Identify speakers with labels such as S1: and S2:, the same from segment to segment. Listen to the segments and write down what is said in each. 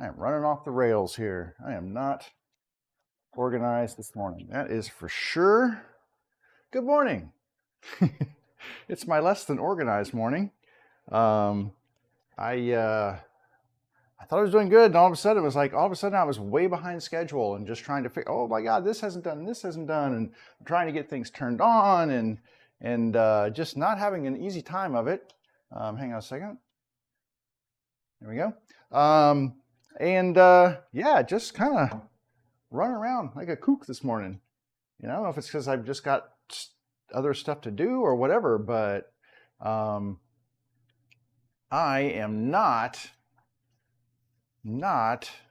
S1: I am running off the rails here. I am not organized this morning. That is for sure. Good morning. It's my less than organized morning. I thought I was doing good, and all of a sudden it was like, all of a sudden I was way behind schedule and just trying to figure, oh my God, this hasn't done, and I'm trying to get things turned on and just not having an easy time of it. Hang on a second. There we go. Yeah, just kind of running around like a kook this morning. I don't know if it's because I've just got other stuff to do or whatever, but I am not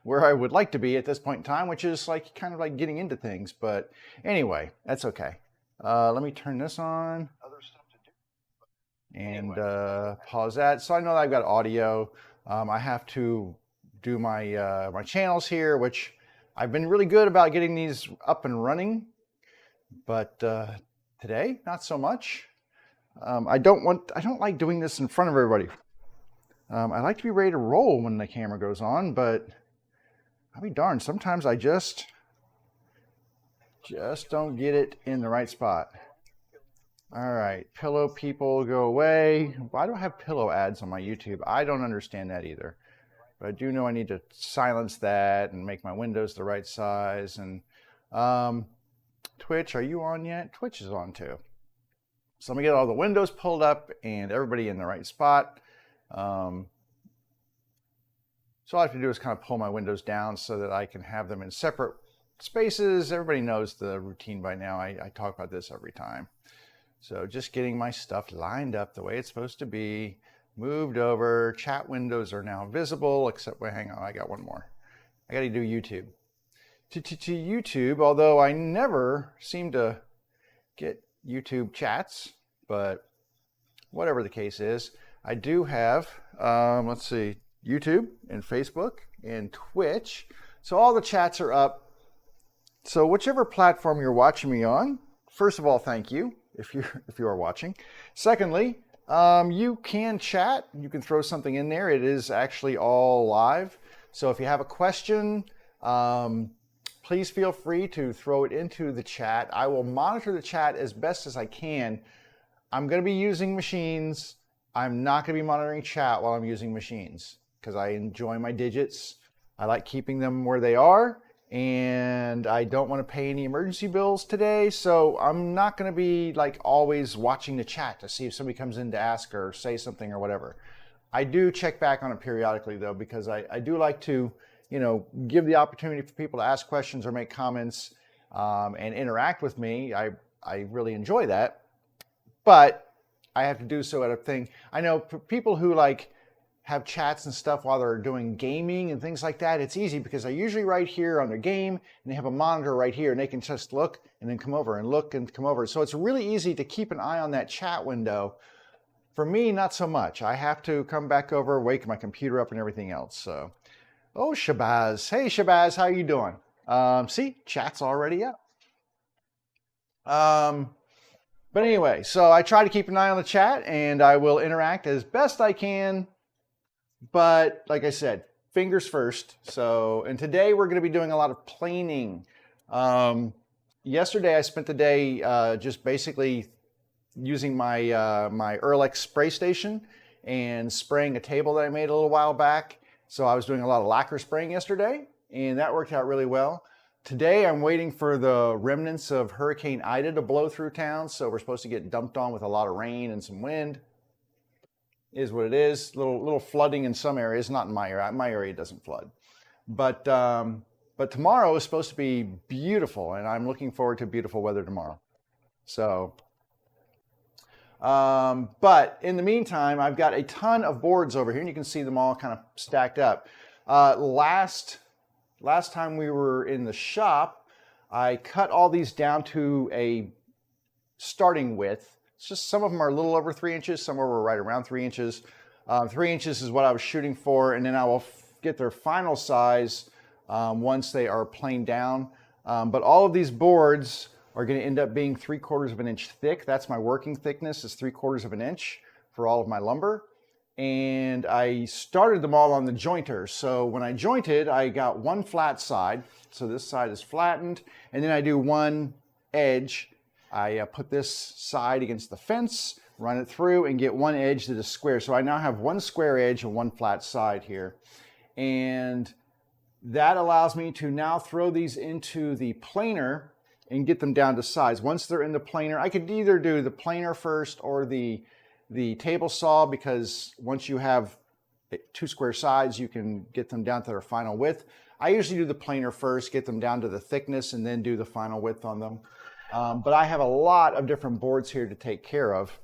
S1: where I would like to be at this point in time, which is like kind of like getting into things. But anyway, that's okay. Let me turn this on and pause that. So I know that I've got audio. I have to do my my channels here, which I've been really good about getting these up and running, but today not so much. I don't like doing this in front of everybody. I like to be ready to roll when the camera goes on, but I'll be darned, sometimes I just don't get it in the right spot. All right, pillow people go away. Why do I have pillow ads on my YouTube? I don't understand that either. But I do know I need to silence that and make my windows the right size. And Twitch, are you on yet? Twitch is on too. So let me get all the windows pulled up and everybody in the right spot. So all I have to do is kind of pull my windows down so that I can have them in separate spaces. Everybody knows the routine by now. I talk about this every time. So just getting my stuff lined up the way it's supposed to be, moved over. Chat windows are now visible, except, wait, hang on, I got one more. I got to do YouTube. To YouTube, although I never seem to get YouTube chats, but whatever the case is, I do have, let's see, YouTube and Facebook and Twitch. So all the chats are up. So whichever platform you're watching me on, first of all, thank you if you are watching. Secondly, you can chat. You can throw something in there. It is actually all live. So if you have a question, please feel free to throw it into the chat. I will monitor the chat as best as I can. I'm going to be using machines. I'm not going to be monitoring chat while I'm using machines because I enjoy my digits. I like keeping them where they are, and I don't want to pay any emergency bills today. So I'm not going to be like always watching the chat to see if somebody comes in to ask or say something or whatever. I do check back on it periodically though, because I do like to, give the opportunity for people to ask questions or make comments and interact with me. I really enjoy that, but I have to do so at a thing. I know people who like have chats and stuff while they're doing gaming and things like that. It's easy because they're usually right here on their game and they have a monitor right here and they can just look and then come over and look and come over. So it's really easy to keep an eye on that chat window. For me, not so much. I have to come back over, wake my computer up and everything else. So, oh, Shabazz. Hey, Shabazz, how you doing? See, chat's already up. But anyway, so I try to keep an eye on the chat and I will interact as best I can. But like I said, fingers first. So, and today we're going to be doing a lot of planing. Yesterday I spent the day just basically using my my Earlex spray station and spraying a table that I made a little while back. So I was doing a lot of lacquer spraying yesterday, and that worked out really well. Today I'm waiting for the remnants of Hurricane Ida to blow through town. So we're supposed to get dumped on with a lot of rain and some wind. Is what it is. Little flooding in some areas, not in my area. My area doesn't flood, but tomorrow is supposed to be beautiful, and I'm looking forward to beautiful weather tomorrow. So, but in the meantime, I've got a ton of boards over here, and you can see them all kind of stacked up. Last time we were in the shop, I cut all these down to a starting width. It's just some of them are a little over 3 inches, some are right around 3 inches. 3 inches is what I was shooting for, and then I will get their final size once they are planed down. But all of these boards are going to end up being 3/4 of an inch thick. That's my working thickness, is 3/4 of an inch for all of my lumber. and I started them all on the jointer. So when I jointed, I got one flat side. So this side is flattened, and then I do one edge. I put this side against the fence, run it through, and get one edge that is square. So I now have one square edge and one flat side here. And that allows me to now throw these into the planer and get them down to size. Once they're in the planer, I could either do the planer first or the table saw, because once you have two square sides, you can get them down to their final width. I usually do the planer first, get them down to the thickness, and then do the final width on them. But I have a lot of different boards here to take care of.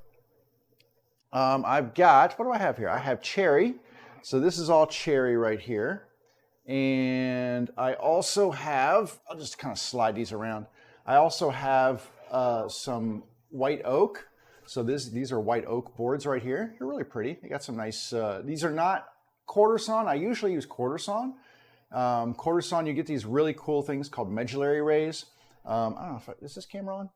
S1: I've got, what do I have here? I have cherry. So this is all cherry right here. And I also have, I'll just kind of slide these around. I also have some white oak. So these are white oak boards right here. They're really pretty. They got some nice, these are not quarter sawn. I usually use quarter sawn. Quarter sawn, you get these really cool things called medullary rays. I don't know if, is this camera on?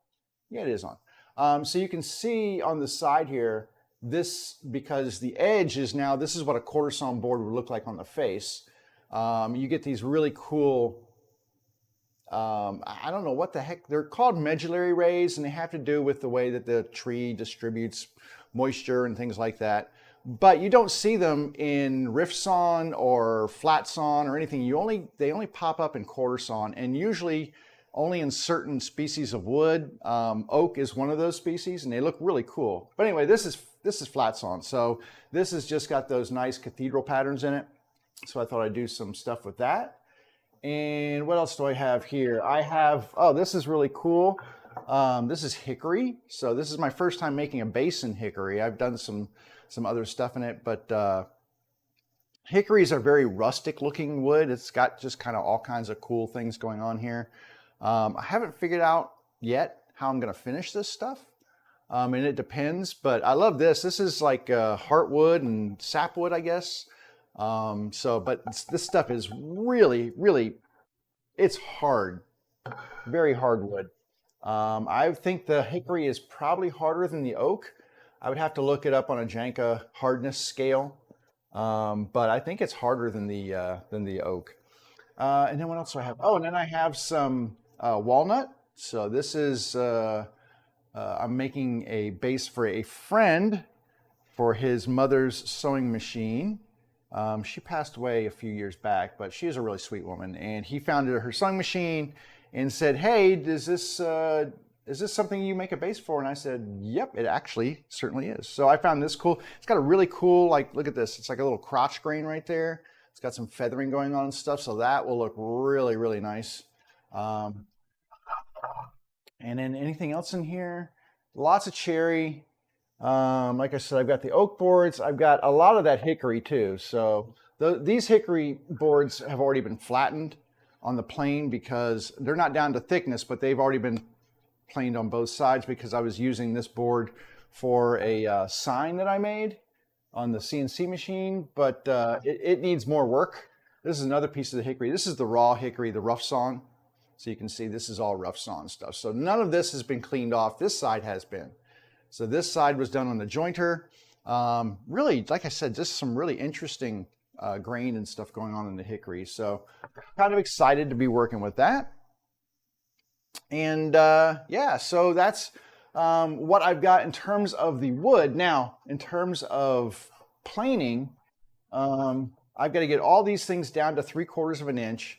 S1: Yeah, it is on. So you can see on the side here, this, because the edge is now, this is what a quarter sawn board would look like on the face. You get these really cool, I don't know what the heck, they're called medullary rays, and they have to do with the way that the tree distributes moisture and things like that. But you don't see them in rift sawn or flat sawn or anything. They only pop up in quarter sawn, and usually only in certain species of wood. Oak is one of those species, and they look really cool. But anyway, this is flat sawn. So this has just got those nice cathedral patterns in it. So I thought I'd do some stuff with that. And what else do I have here? I have, oh, this is really cool. This is hickory. So this is my first time making a base in hickory. I've done some other stuff in it, but hickory is a very rustic looking wood. It's got just kind of all kinds of cool things going on here. I haven't figured out yet how I'm going to finish this stuff. And it depends, but I love this. This is like heartwood and sapwood, I guess. But this stuff is really, really, it's hard, very hard wood. I think the hickory is probably harder than the oak. I would have to look it up on a Janka hardness scale. But I think it's harder than the oak. And then what else do I have? Oh, and then I have some walnut. So this is, I'm making a base for a friend for his mother's sewing machine. She passed away a few years back, but she is a really sweet woman. And he found her sewing machine and said, "Hey, is this something you make a base for?" And I said, "Yep, it actually certainly is." So I found this cool. It's got a really cool, like, look at this. It's like a little crotch grain right there. It's got some feathering going on and stuff. So that will look really, really nice. And then anything else in here? Lots of cherry. Like I said, I've got the oak boards. I've got a lot of that hickory too. So these hickory boards have already been flattened on the plane because they're not down to thickness, but they've already been planed on both sides because I was using this board for a sign that I made on the CNC machine, but it needs more work. This is another piece of the hickory. This is the raw hickory, the rough sawn. So you can see this is all rough sawn stuff. So none of this has been cleaned off. This side has been. So this side was done on the jointer. Really, like I said, just some really interesting grain and stuff going on in the hickory. So kind of excited to be working with that. And yeah, so that's what I've got in terms of the wood. Now, in terms of planing, I've got to get all these things down to 3/4 of an inch.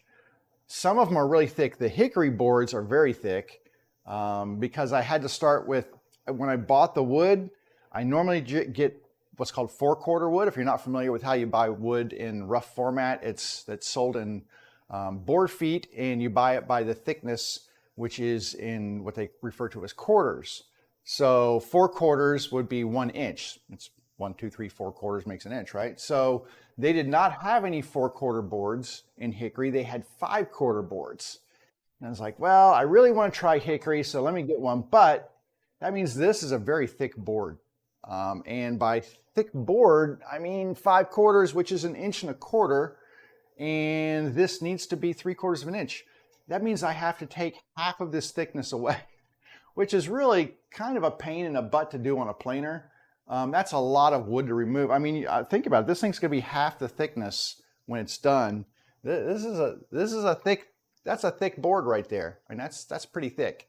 S1: Some of them are really thick. The hickory boards are very thick because I had to start with, when I bought the wood, I normally get what's called 4/4 wood. If you're not familiar with how you buy wood in rough format, that's sold in board feet, and you buy it by the thickness, which is in what they refer to as quarters. So 4/4 would be 1 inch. It's 1, 2, 3, 4/4 makes an inch, right? So they did not have any 4/4 boards in hickory. They had 5/4 boards. And I was like, well, I really want to try hickory, so let me get one. But that means this is a very thick board. And by thick board, I mean 5/4, which is 1.25 inches. And this needs to be 3/4 of an inch. That means I have to take half of this thickness away, which is really kind of a pain in the butt to do on a planer. That's a lot of wood to remove. I mean, think about it. This thing's gonna be half the thickness when it's done. This is a thick, that's a thick board right there. I mean, that's pretty thick.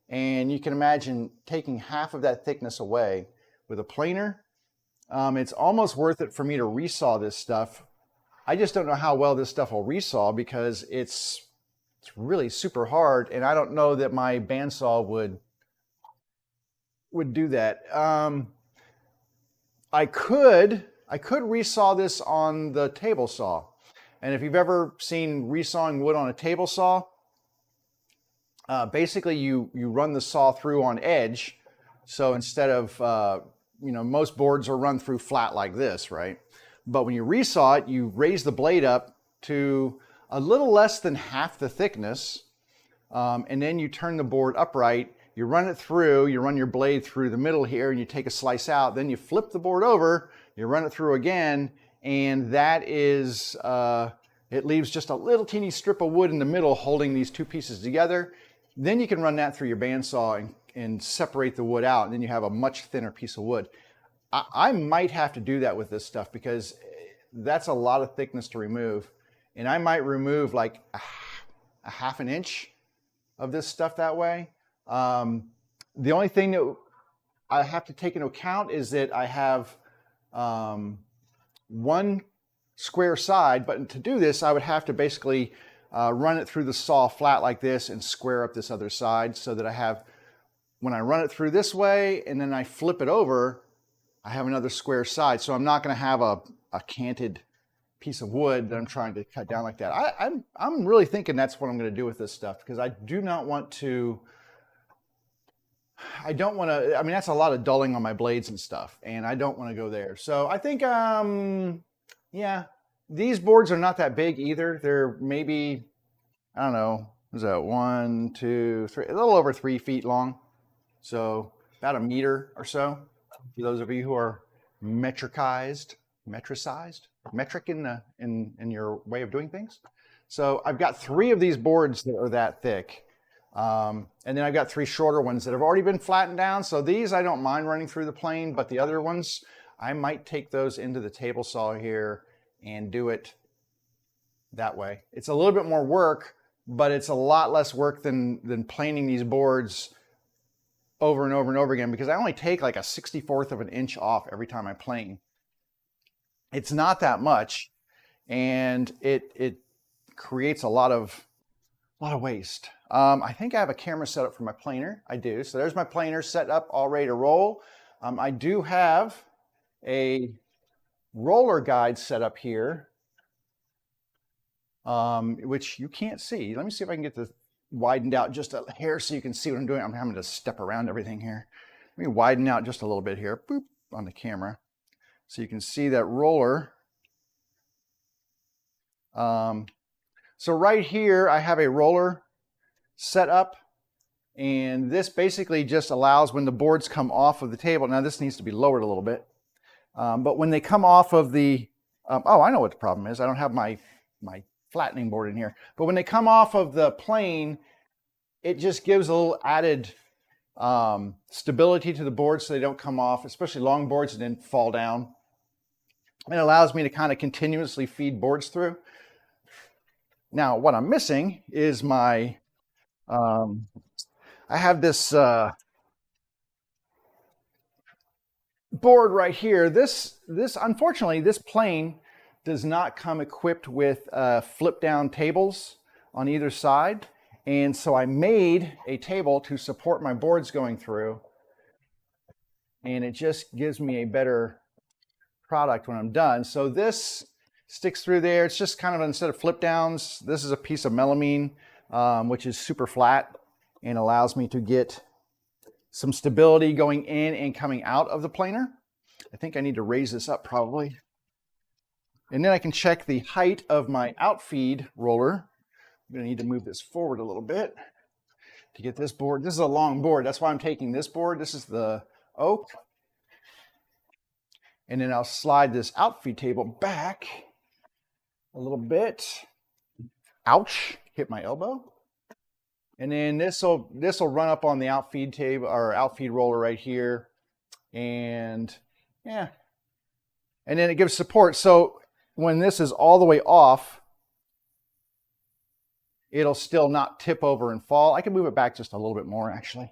S1: And you can imagine taking half of that thickness away with a planer. It's almost worth it for me to resaw this stuff. I just don't know how well this stuff will resaw because it's really super hard, and I don't know that my bandsaw would do that. I could resaw this on the table saw. And if you've ever seen resawing wood on a table saw, basically you run the saw through on edge. So instead of, you know, most boards are run through flat like this, right? But when you resaw it, you raise the blade up to a little less than half the thickness. And then you turn the board upright, you run it through, you run your blade through the middle here, and you take a slice out. Then you flip the board over, you run it through again, and that is, it leaves just a little teeny strip of wood in the middle holding these two pieces together. Then you can run that through your bandsaw and separate the wood out, and then you have a much thinner piece of wood. I might have to do that with this stuff because that's a lot of thickness to remove. And I might remove like a half an inch of this stuff that way. The only thing that I have to take into account is that I have one square side, but to do this, I would have to basically run it through the saw flat like this and square up this other side so that I have, when I run it through this way and then I flip it over, I have another square side. So I'm not going to have a canted piece of wood that I'm trying to cut down like that. I'm really thinking that's what I'm going to do with this stuff because I do not want to, I mean, that's a lot of dulling on my blades and stuff, and I don't want to go there. So I think, yeah, these boards are not that big either. They're maybe, I don't know, is that 1, 2, 3, a little over 3 feet long. So about a meter or so. For those of you who are metric in your way of doing things. So I've got 3 of these boards that are that thick. And then I've got 3 shorter ones that have already been flattened down. So these I don't mind running through the plane, but the other ones, I might take those into the table saw here and do it that way. It's a little bit more work, but it's a lot less work than planing these boards over and over and over again because I only take like a 64th of an inch off every time I plane. It's not that much, and it creates a lot of waste. I think I have a camera set up for my planer. I do. So there's my planer set up, all ready to roll. I do have a roller guide set up here, which you can't see. Let me see if I can get this widened out just a hair so you can see what I'm doing. I'm having to step around everything here. Let me widen out just a little bit here, boop, on the camera. So you can see that roller. So right here, I have a roller set up, and this basically just allows when the boards come off of the table. Now this needs to be lowered a little bit, but when they come off of the, oh, I know what the problem is. I don't have my flattening board in here, but when they come off of the plane, it just gives a little added stability to the boards so they don't come off, especially long boards, and then fall down. It allows me to kind of continuously feed boards through. Now, what I'm missing is my, I have this board right here. This unfortunately, this plane does not come equipped with flip down tables on either side. And so I made a table to support my boards going through. And it just gives me a better product when I'm done. So this sticks through there. It's just kind of, instead of flip downs, this is a piece of melamine, which is super flat and allows me to get some stability going in and coming out of the planer. I think I need to raise this up probably. And then I can check the height of my outfeed roller. I'm going to need to move this forward a little bit to get this board. This is a long board. That's why I'm taking this board. This is the oak. And then I'll slide this outfeed table back a little bit. Ouch, hit my elbow. And then this will run up on the outfeed table or outfeed roller right here. And Yeah. And then it gives support. So when this is all the way off, it'll still not tip over and fall. I can move it back just a little bit more, actually.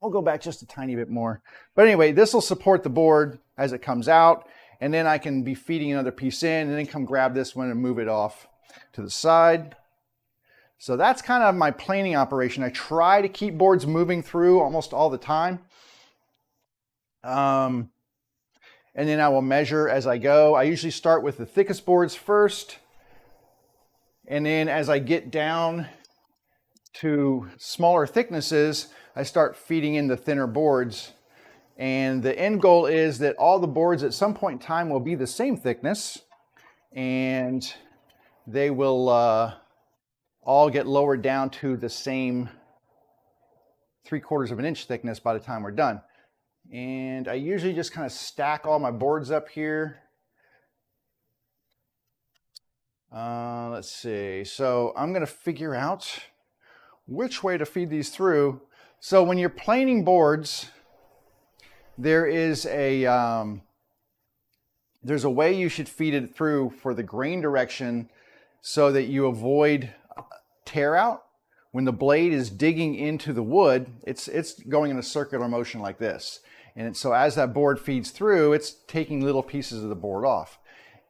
S1: I'll go back just a tiny bit more. But anyway, this will support the board as it comes out. And then I can be feeding another piece in and then come grab this one and move it off to the side. So that's kind of my planing operation. I try to keep boards moving through almost all the time. And then I will measure as I go. I usually start with the thickest boards first. And then as I get down to smaller thicknesses, I start feeding in the thinner boards. And the end goal is that all the boards at some point in time will be the same thickness, and they will all get lowered down to the same 3/4 of an inch thickness by the time we're done. And I usually just kind of stack all my boards up here. Let's see. So I'm going to figure out which way to feed these through. So when you're planing boards, there is there's a way you should feed it through for the grain direction so that you avoid tear out. When the blade is digging into the wood, it's going in a circular motion like this. And so as that board feeds through, it's taking little pieces of the board off.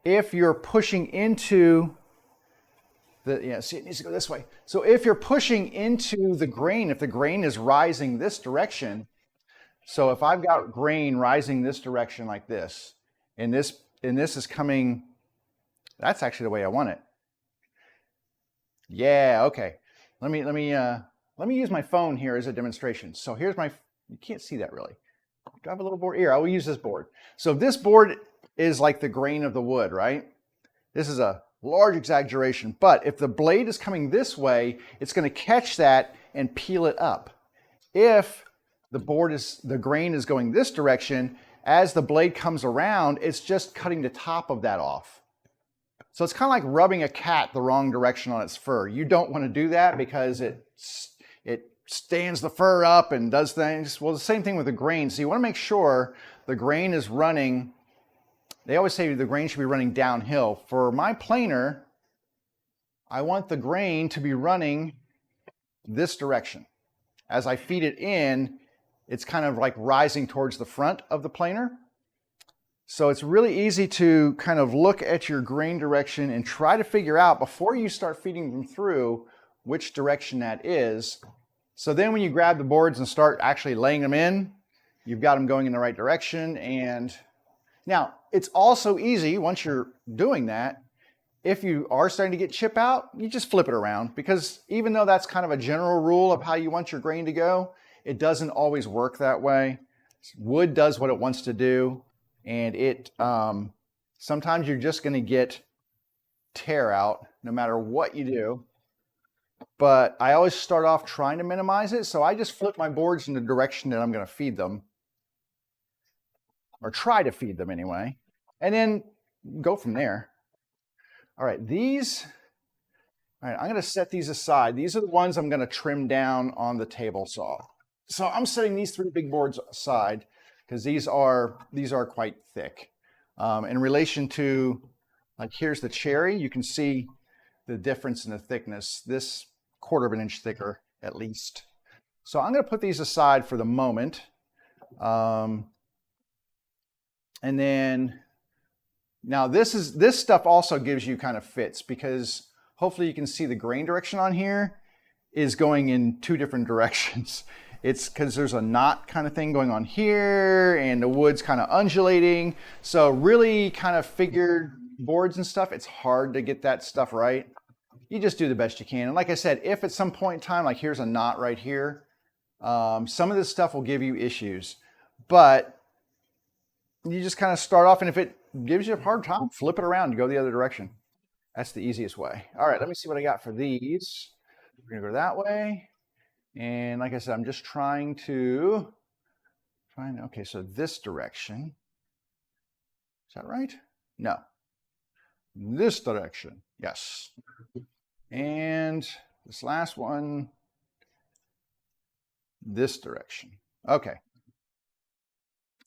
S1: If you're pushing into see, it needs to go this way. So if you're pushing into the grain, if the grain is rising this direction, so if I've got grain rising this direction like this, and this is coming, that's actually the way I want it. Yeah, okay. Let me use my phone here as a demonstration. So here's you can't see that really. Do I have a little board? Here, I will use this board. So this board is like the grain of the wood, right? This is a large exaggeration, but if the blade is coming this way, it's going to catch that and peel it up. If the grain is going this direction, as the blade comes around, it's just cutting the top of that off. So it's kind of like rubbing a cat the wrong direction on its fur. You don't want to do that because it stands the fur up and does things. Well, the same thing with the grain. So you want to make sure the grain is running. They always say the grain should be running downhill. For my planer, I want the grain to be running this direction. As I feed it in, it's kind of like rising towards the front of the planer. So it's really easy to kind of look at your grain direction and try to figure out before you start feeding them through which direction that is. So then when you grab the boards and start actually laying them in, you've got them going in the right direction. And now it's also easy once you're doing that. If you are starting to get chip out, you just flip it around, because even though that's kind of a general rule of how you want your grain to go, it doesn't always work that way. Wood does what it wants to do, and sometimes you're just going to get tear out no matter what you do. But I always start off trying to minimize it, so I just flip my boards in the direction that I'm going to feed them, or try to feed them anyway, and then go from there. All right, I'm going to set these aside. These are the ones I'm going to trim down on the table saw. So I'm setting these 3 big boards aside because these are quite thick. In relation to, like, here's the cherry, you can see the difference in the thickness. This 1/4 of an inch thicker at least. So I'm going to put these aside for the moment. And then now this stuff also gives you kind of fits, because hopefully you can see the grain direction on here is going in 2 different directions. It's because there's a knot kind of thing going on here, and the wood's kind of undulating. So really kind of figured boards and stuff, it's hard to get that stuff right. You just do the best you can. And like I said, if at some point in time, like here's a knot right here, some of this stuff will give you issues. But you just kind of start off, and if it gives you a hard time, flip it around and go the other direction. That's the easiest way. All right, let me see what I got for these. We're gonna go that way. And like I said, I'm just trying to find, okay, so this direction. Is that right? No. This direction, yes. And this last one, this direction. Okay.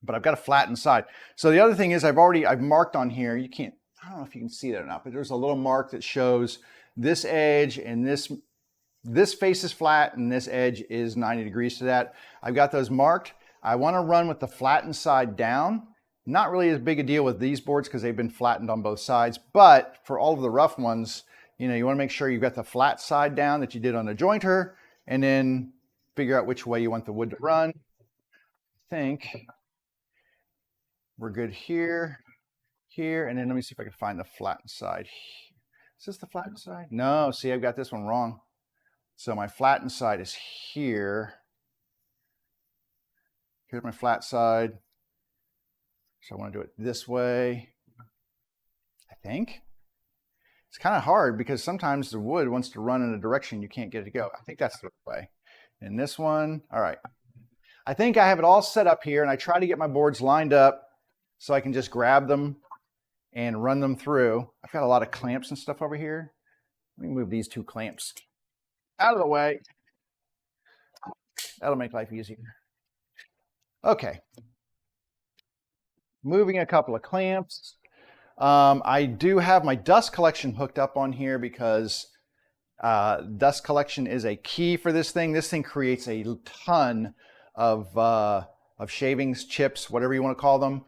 S1: but I've got a flattened side. So the other thing is I've marked on here, I don't know if you can see that or not, but there's a little mark that shows this edge and this face is flat and this edge is 90 degrees to that. I've got those marked. I want to run with the flattened side down. Not really as big a deal with these boards because they've been flattened on both sides, but for all of the rough ones, you know, you want to make sure you've got the flat side down that you did on the jointer, and then figure out which way you want the wood to run. I think we're good here, here, and then let me see if I can find the flattened side. Is this the flattened side? No, see, I've got this one wrong. So my flattened side is here. Here's my flat side. So I want to do it this way, I think. It's kind of hard because sometimes the wood wants to run in a direction you can't get it to go. I think that's the way. And this one, all right. I think I have it all set up here, and I try to get my boards lined up so I can just grab them and run them through. I've got a lot of clamps and stuff over here. Let me move these 2 clamps out of the way. That'll make life easier. Okay. Moving a couple of clamps. I do have my dust collection hooked up on here because dust collection is a key for this thing. This thing creates a ton of shavings, chips, whatever you want to call them.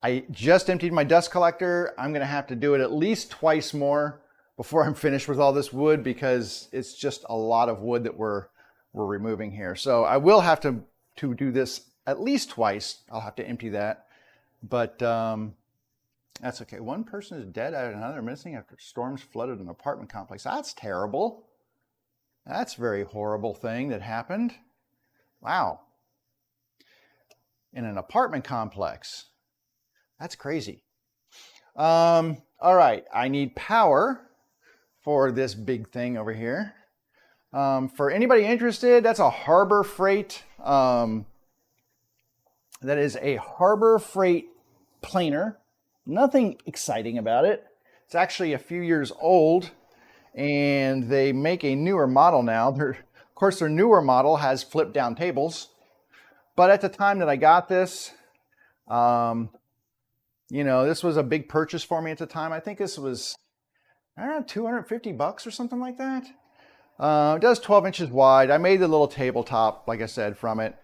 S1: I just emptied my dust collector. I'm going to have to do it at least twice more before I'm finished with all this wood because it's just a lot of wood that we're removing here. So I will have to do this at least twice. I'll have to empty that. But that's okay. One person is dead and another missing after storms flooded an apartment complex. That's terrible. That's a very horrible thing that happened. Wow. In an apartment complex. That's crazy. All right. I need power for this big thing over here. For anybody interested, that's a Harbor Freight. That is a Harbor Freight planer. Nothing exciting about it. It's actually a few years old, and they make a newer model now. Of course, their newer model has flip down tables, but at the time that I got this, you know, this was a big purchase for me at the time. I think this was around $250 or something like that. It does 12 inches wide. I made the little tabletop, like I said, from it.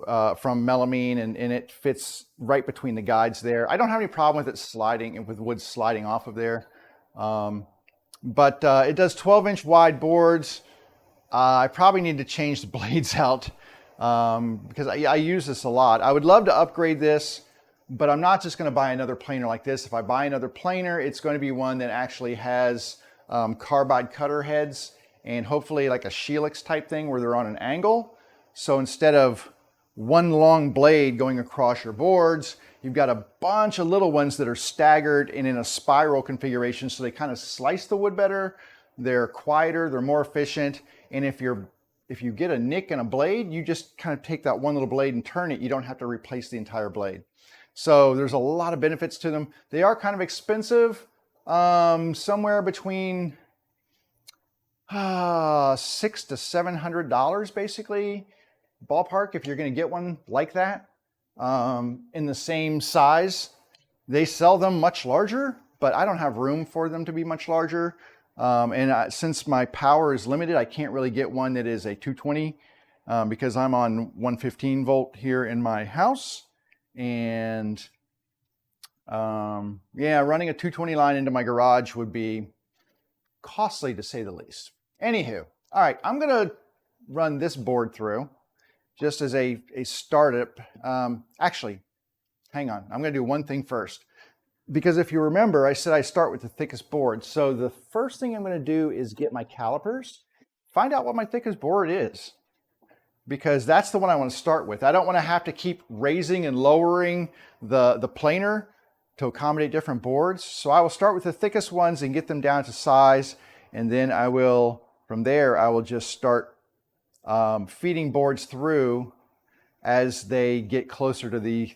S1: From melamine, and it fits right between the guides there. I don't have any problem with it sliding, with wood sliding off of there. But it does 12-inch wide boards. I probably need to change the blades out because I use this a lot. I would love to upgrade this, but I'm not just going to buy another planer like this. If I buy another planer, it's going to be one that actually has carbide cutter heads and hopefully like a Helix type thing where they're on an angle. So instead of one long blade going across your boards, you've got a bunch of little ones that are staggered and in a spiral configuration, so they kind of slice the wood better. They're quieter, they're more efficient, and if you get a nick in a blade, you just kind of take that one little blade and turn it. You don't have to replace the entire blade. So there's a lot of benefits to them. They are kind of expensive, somewhere between $600 to $700 basically. Ballpark if you're going to get one like that in the same size. They sell them much larger, but I don't have room for them to be much larger. Since my power is limited, I can't really get one that is a 220 because I'm on 115 volt here in my house. And yeah, running a 220 line into my garage would be costly to say the least. Anywho, all right, I'm going to run this board through. Just as a startup. Actually, hang on. I'm going to do one thing first. Because if you remember, I said I start with the thickest board. So the first thing I'm going to do is get my calipers, find out what my thickest board is. Because that's the one I want to start with. I don't want to have to keep raising and lowering the planer to accommodate different boards. So I will start with the thickest ones and get them down to size. And then I will, from there, I will just start feeding boards through as they get closer to the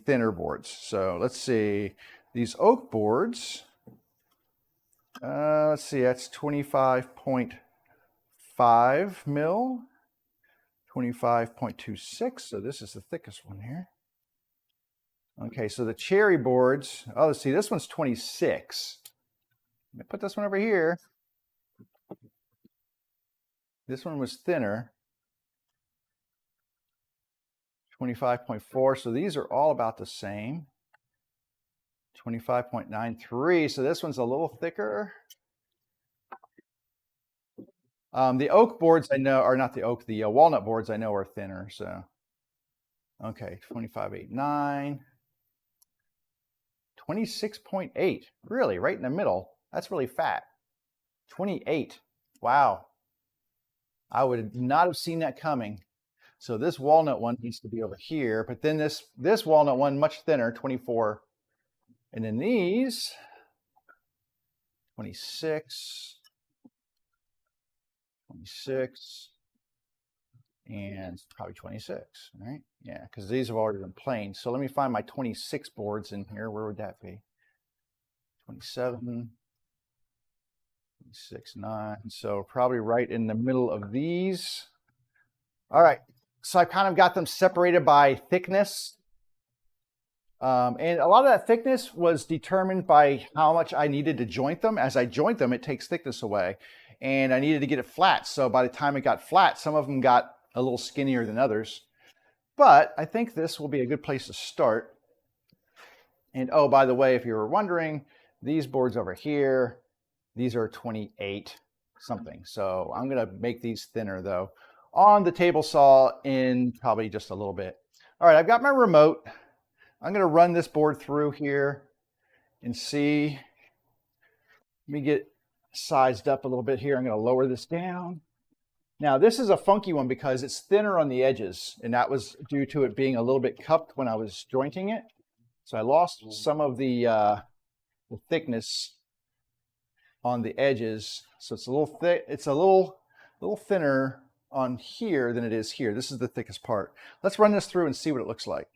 S1: thinner boards. So let's see, these oak boards, let's see, that's 25.5 mil, 25.26. So this is the thickest one here. Okay, so the cherry boards, oh, let's see, this one's 26. Let me put this one over here. This one was thinner, 25.4. So these are all about the same. 25.93. So this one's a little thicker. The oak boards I know are not the oak, the walnut boards I know are thinner. So, okay, 25.89. 26.8. Really, right in the middle. That's really fat. 28. Wow. I would not have seen that coming. So this walnut one needs to be over here, but then this walnut one much thinner, 24. And then these 26, 26, and probably 26, right? Yeah, because these have already been planed. So let me find my 26 boards in here. Where would that be? 27, 26, 9. So probably right in the middle of these. All right. So I kind of got them separated by thickness. And a lot of that thickness was determined by how much I needed to joint them. As I joint them, it takes thickness away. And I needed to get it flat. So by the time it got flat, some of them got a little skinnier than others. But I think this will be a good place to start. And oh, by the way, if you were wondering, these boards over here, these are 28 something. So I'm going to make these thinner though on the table saw in probably just a little bit. All right, I've got my remote. I'm going to run this board through here and see. Let me get sized up a little bit here. I'm going to lower this down. Now, this is a funky one because it's thinner on the edges, and that was due to it being a little bit cupped when I was jointing it. So I lost some of the thickness on the edges. So it's a little thick. It's a little thinner on here than it is here. This is the thickest part. Let's run this through and see what it looks like.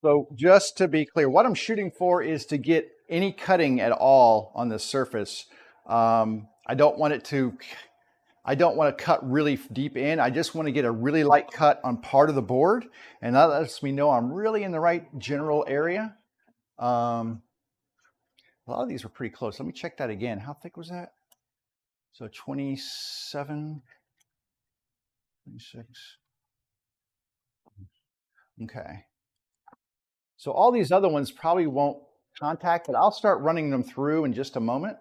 S1: So just to be clear, what I'm shooting for is to get any cutting at all on the surface. I don't want to cut really deep in. I just want to get a really light cut on part of the board. And that lets me know I'm really in the right general area. A lot of these were pretty close. Let me check that again. How thick was that? So 27, 26. Okay. So all these other ones probably won't contact, but I'll start running them through in just a moment.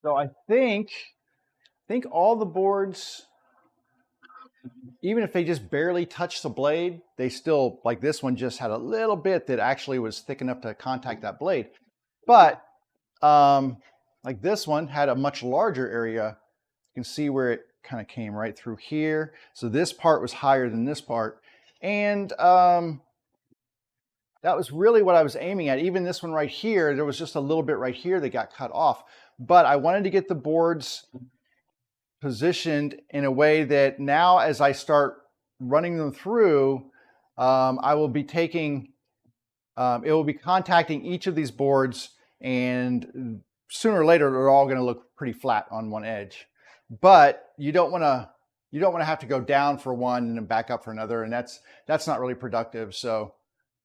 S1: So I think all the boards, even if they just barely touch the blade, they still, like this one just had a little bit that actually was thick enough to contact that blade. But like this one had a much larger area. You can see where it kind of came right through here. So this part was higher than this part. And that was really what I was aiming at. Even this one right here, there was just a little bit right here that got cut off. But I wanted to get the boards positioned in a way that now as I start running them through, I will be taking, it will be contacting each of these boards, and sooner or later they're all going to look pretty flat on one edge. But you don't want to have to go down for one and then back up for another, and that's not really productive. So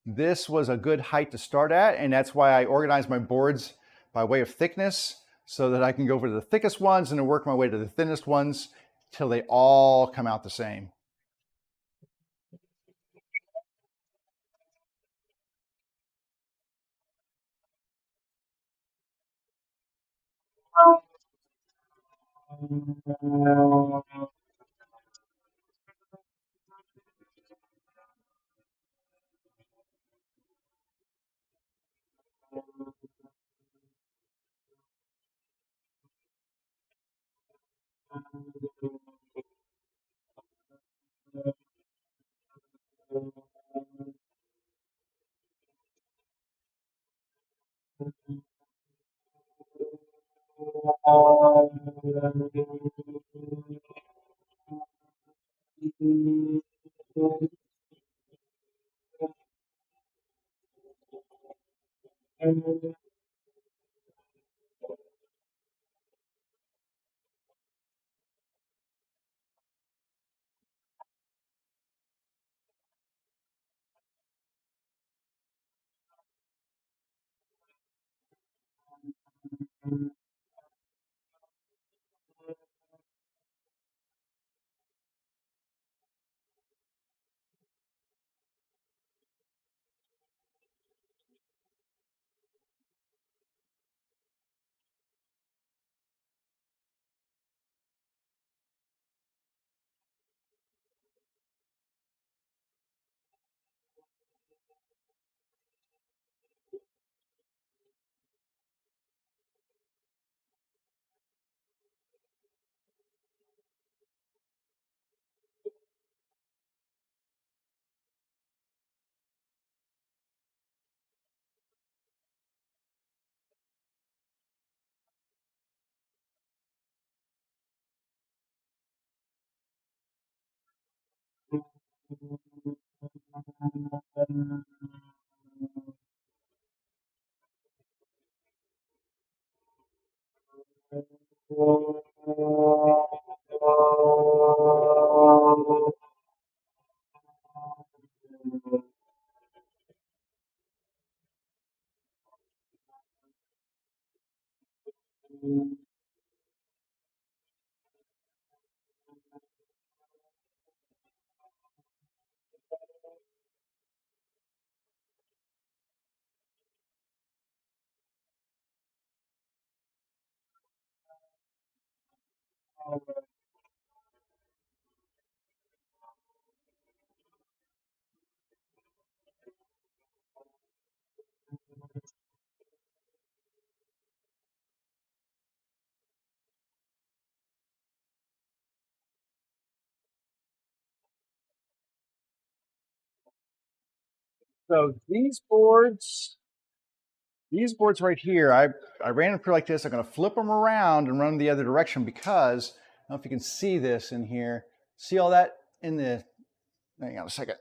S1: this was a good height to start at, and that's why I organized my boards by way of thickness, so that I can go for the thickest ones and then work my way to the thinnest ones till they all come out the same. So these boards right here, I ran them through like this. I'm going to flip them around and run them the other direction because I don't know if you can see this in here. See all that in the, hang on a second.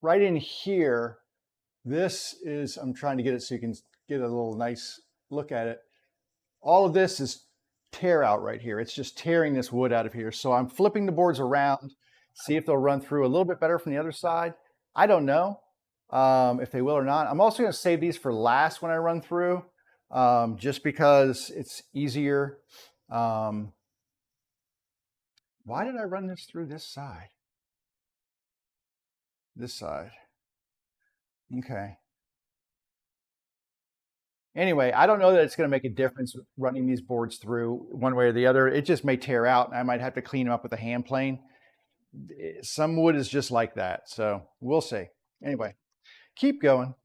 S1: Right in here, this is, I'm trying to get it so you can get a little nice look at it. All of this is tear out right here. It's just tearing this wood out of here. So I'm flipping the boards around, see if they'll run through a little bit better from the other side. I don't know if they will or not. I'm also going to save these for last when I run through, just because it's easier. Why did I run this through this side? This side. Okay. Anyway, I don't know that it's going to make a difference running these boards through one way or the other. It just may tear out and I might have to clean them up with a hand plane. Some wood is just like that. So we'll see. Anyway, keep going.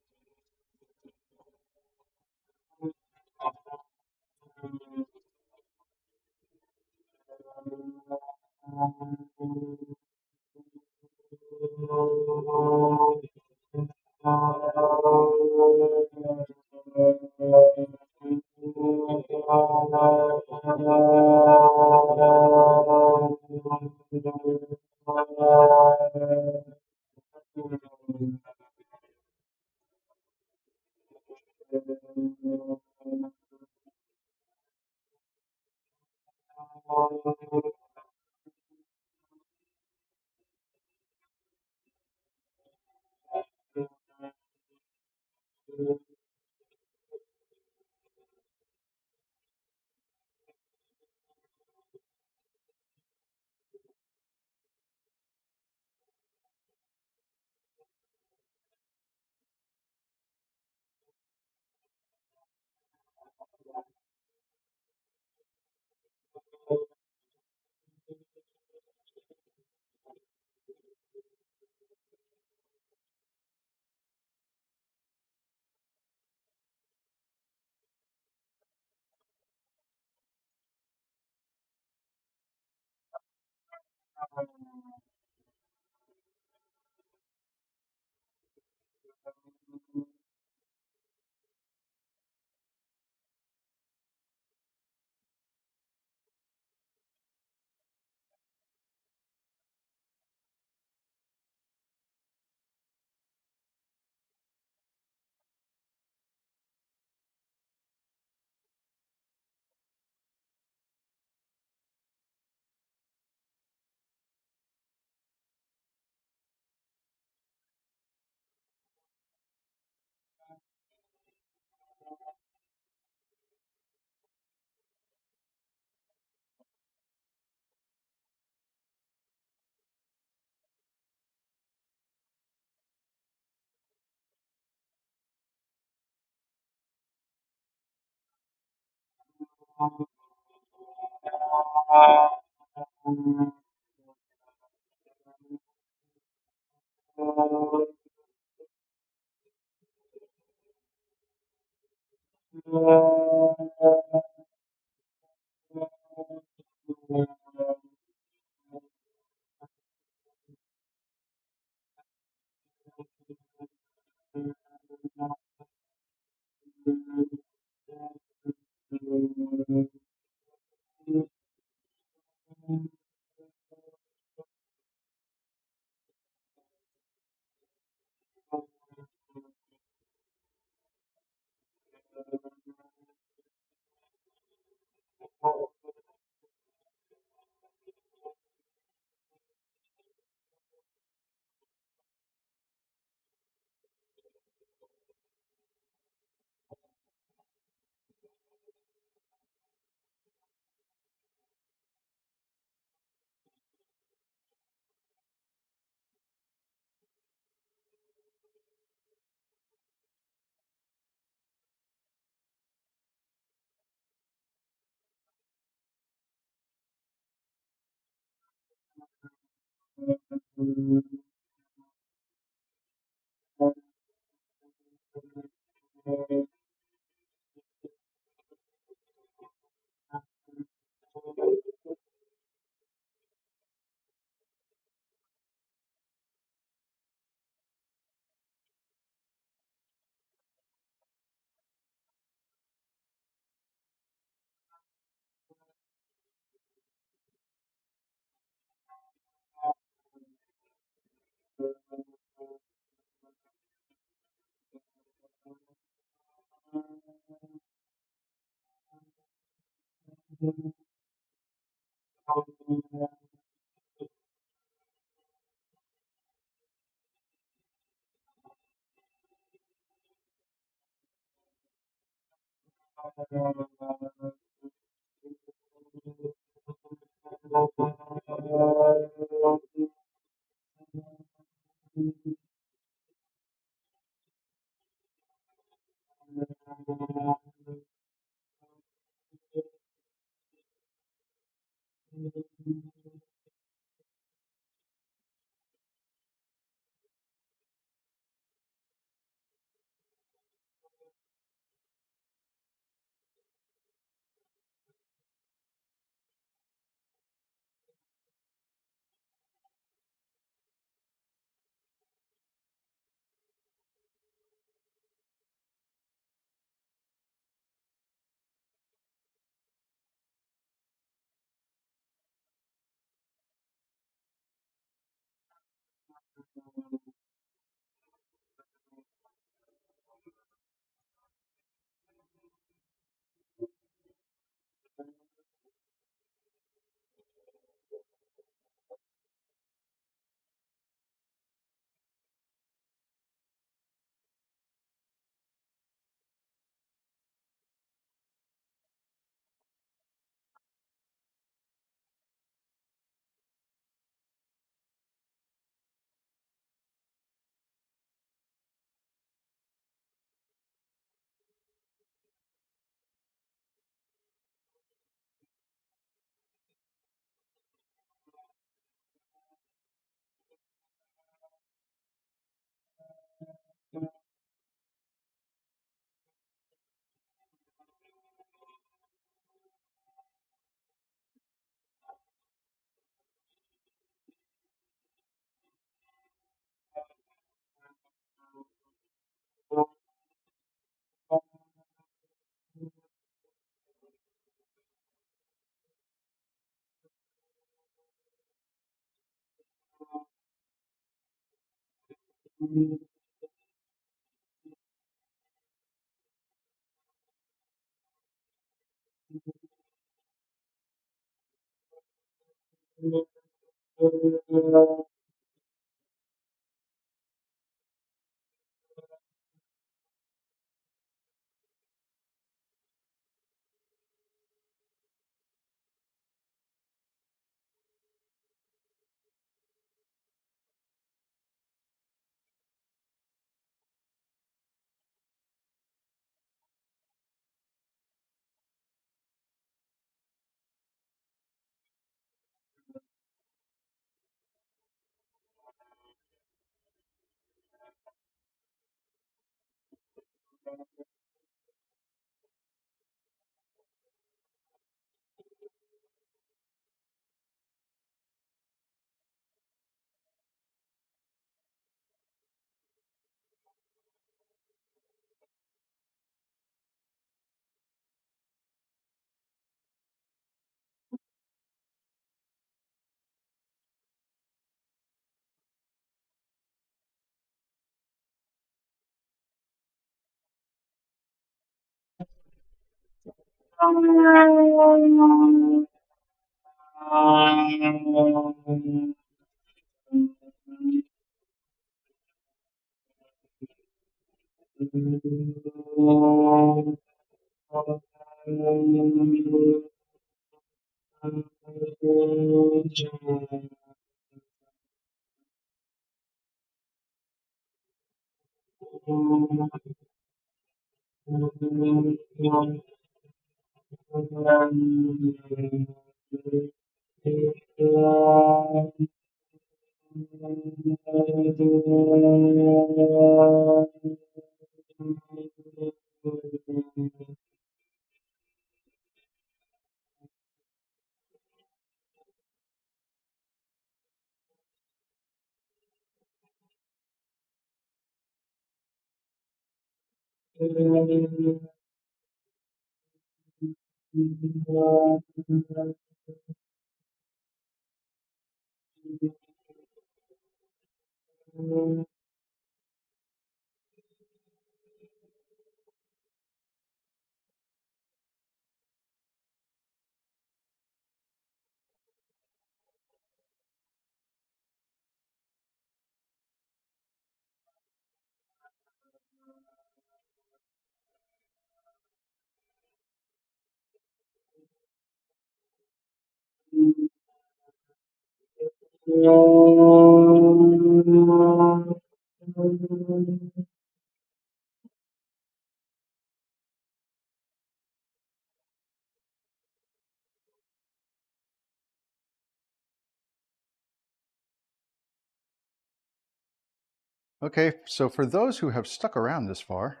S1: Okay, so for those who have stuck around this far,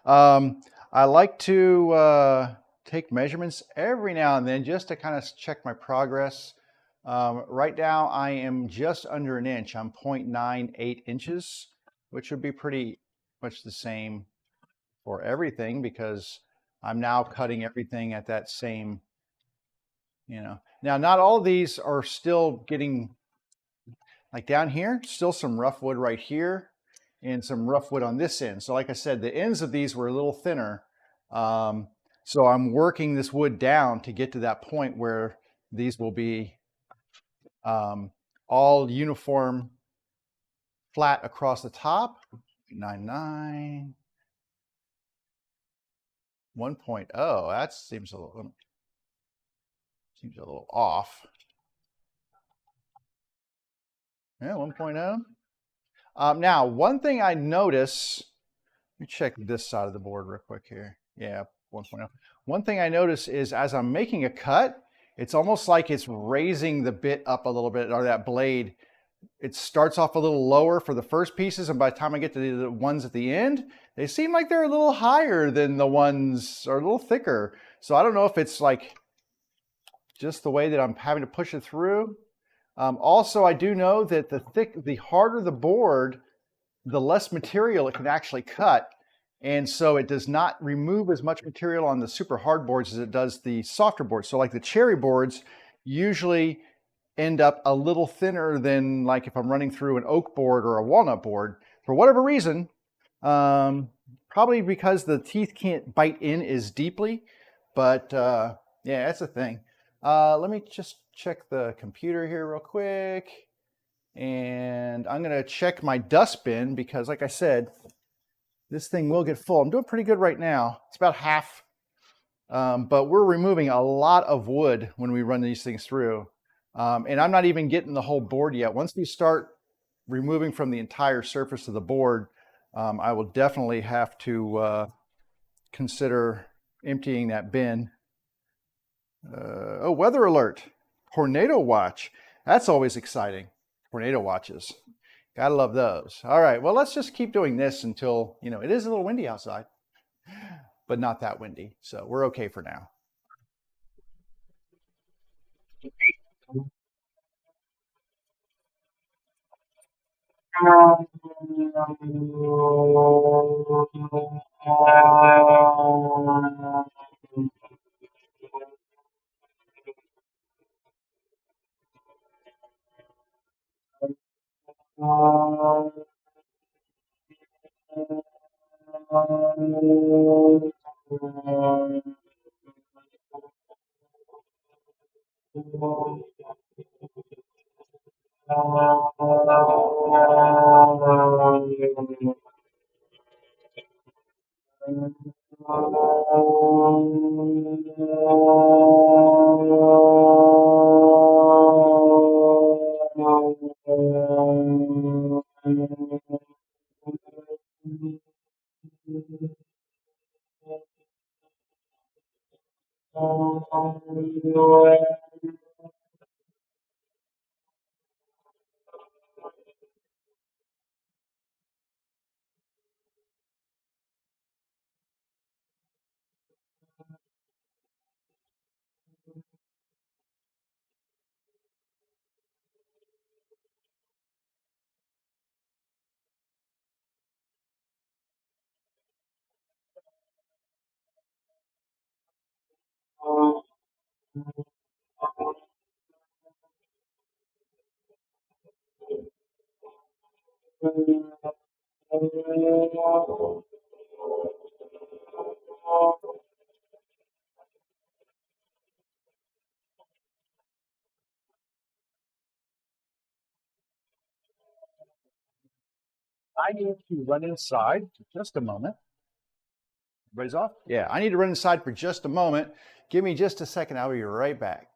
S1: I like to take measurements every now and then just to kind of check my progress. Right now, I am just under an inch. I'm 0.98 inches, which would be pretty much the same for everything because I'm now cutting everything at that same, Now, not all of these are still getting, like down here, still some rough wood right here and some rough wood on this end. So like I said, the ends of these were a little thinner. So I'm working this wood down to get to that point where these will be all uniform flat across the top. 0.99, 1.0. That seems a little off. Yeah, 1.0. Now, one thing I notice, let me check this side of the board real quick here. Yeah, 1.0. One thing I notice is as I'm making a cut, it's almost like it's raising the bit up a little bit, or that blade. It starts off a little lower for the first pieces, and by the time I get to the ones at the end, they seem like they're a little higher than the ones, or a little thicker. So I don't know if it's like just the way that I'm having to push it through. Also, I do know that the harder the board, the less material it can actually cut. And so it does not remove as much material on the super hard boards as it does the softer boards. So like the cherry boards usually end up a little thinner than like if I'm running through an oak board or a walnut board for whatever reason. Probably because the teeth can't bite in as deeply, but yeah, that's a thing. Let me just check the computer here real quick. And I'm gonna check my dustbin because like I said, this thing will get full. I'm doing pretty good right now. It's about half, but we're removing a lot of wood when we run these things through. And I'm not even getting the whole board yet. Once we start removing from the entire surface of the board, I will definitely have to consider emptying that bin. Oh, weather alert, tornado watch. That's always exciting. Tornado watches. Gotta love those. All right, well, let's just keep doing this until, it is a little windy outside, but not that windy. So we're okay for now. I need to run inside for just a moment. Everybody's off? Yeah, I need to run inside for just a moment. Give me just a second. I'll be right back.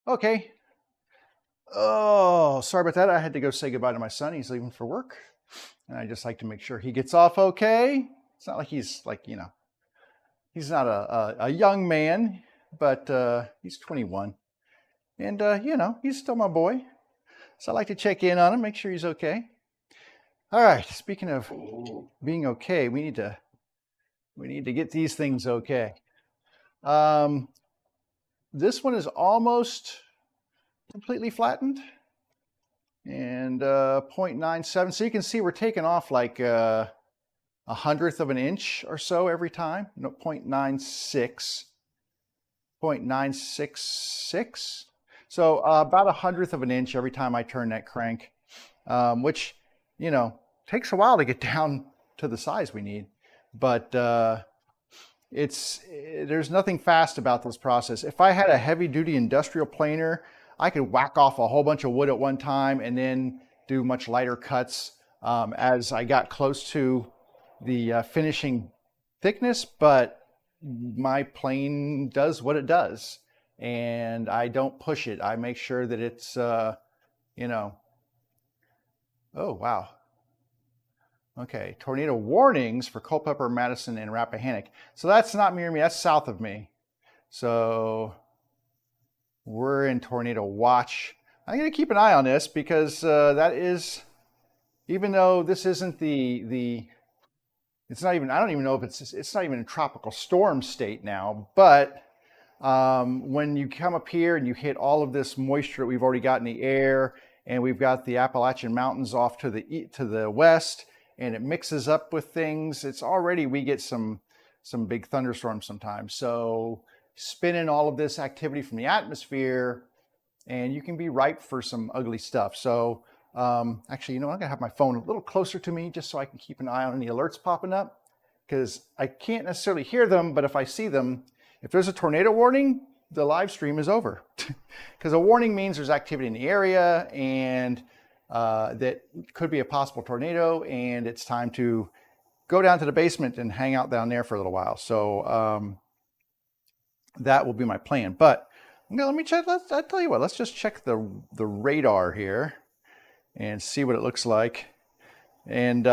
S1: Okay. Oh, sorry about that. I had to go say goodbye to my son. He's leaving for work. And I just like to make sure he gets off okay. It's not like he's like, he's not a young man, but he's 21. And, he's still my boy. So I like to check in on him, make sure he's okay. All right. Speaking of being okay, we need to get these things okay. This one is almost completely flattened. And 0.97. So you can see we're taking off like a hundredth of an inch or so every time. 0.96. 0.966. So about a hundredth of an inch every time I turn that crank, which, takes a while to get down to the size we need. But there's nothing fast about this process. If I had a heavy duty industrial planer, I could whack off a whole bunch of wood at one time and then do much lighter cuts as I got close to the finishing thickness, but my plane does what it does and I don't push it. I make sure that it's, oh, wow. Okay, tornado warnings for Culpeper, Madison, and Rappahannock. So that's not near me, that's south of me. So we're in tornado watch. I'm going to keep an eye on this because that is, even though this isn't it's not even, I don't even know if it's not even a tropical storm state now, but when you come up here and you hit all of this moisture that we've already got in the air, and we've got the Appalachian Mountains off to the west, and it mixes up with things, we get some big thunderstorms sometimes. So spinning all of this activity from the atmosphere, and you can be ripe for some ugly stuff. So actually, I'm gonna have my phone a little closer to me just so I can keep an eye on any alerts popping up, because I can't necessarily hear them, but if I see them, if there's a tornado warning, the live stream is over. Because a warning means there's activity in the area and that could be a possible tornado, and it's time to go down to the basement and hang out down there for a little while. So that will be my plan. But let me check. I tell you what, let's just check the radar here and see what it looks like. And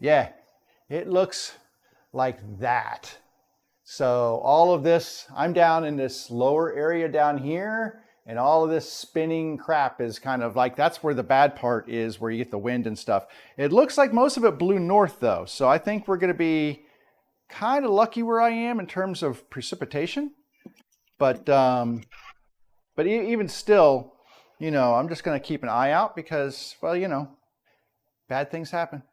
S1: yeah, it looks like that. So all of this, I'm down in this lower area down here, and all of this spinning crap is kind of like, that's where the bad part is, where you get the wind and stuff. It looks like most of it blew north though. So I think we're going to be kind of lucky where I am in terms of precipitation. But even still, I'm just going to keep an eye out because, well, bad things happen.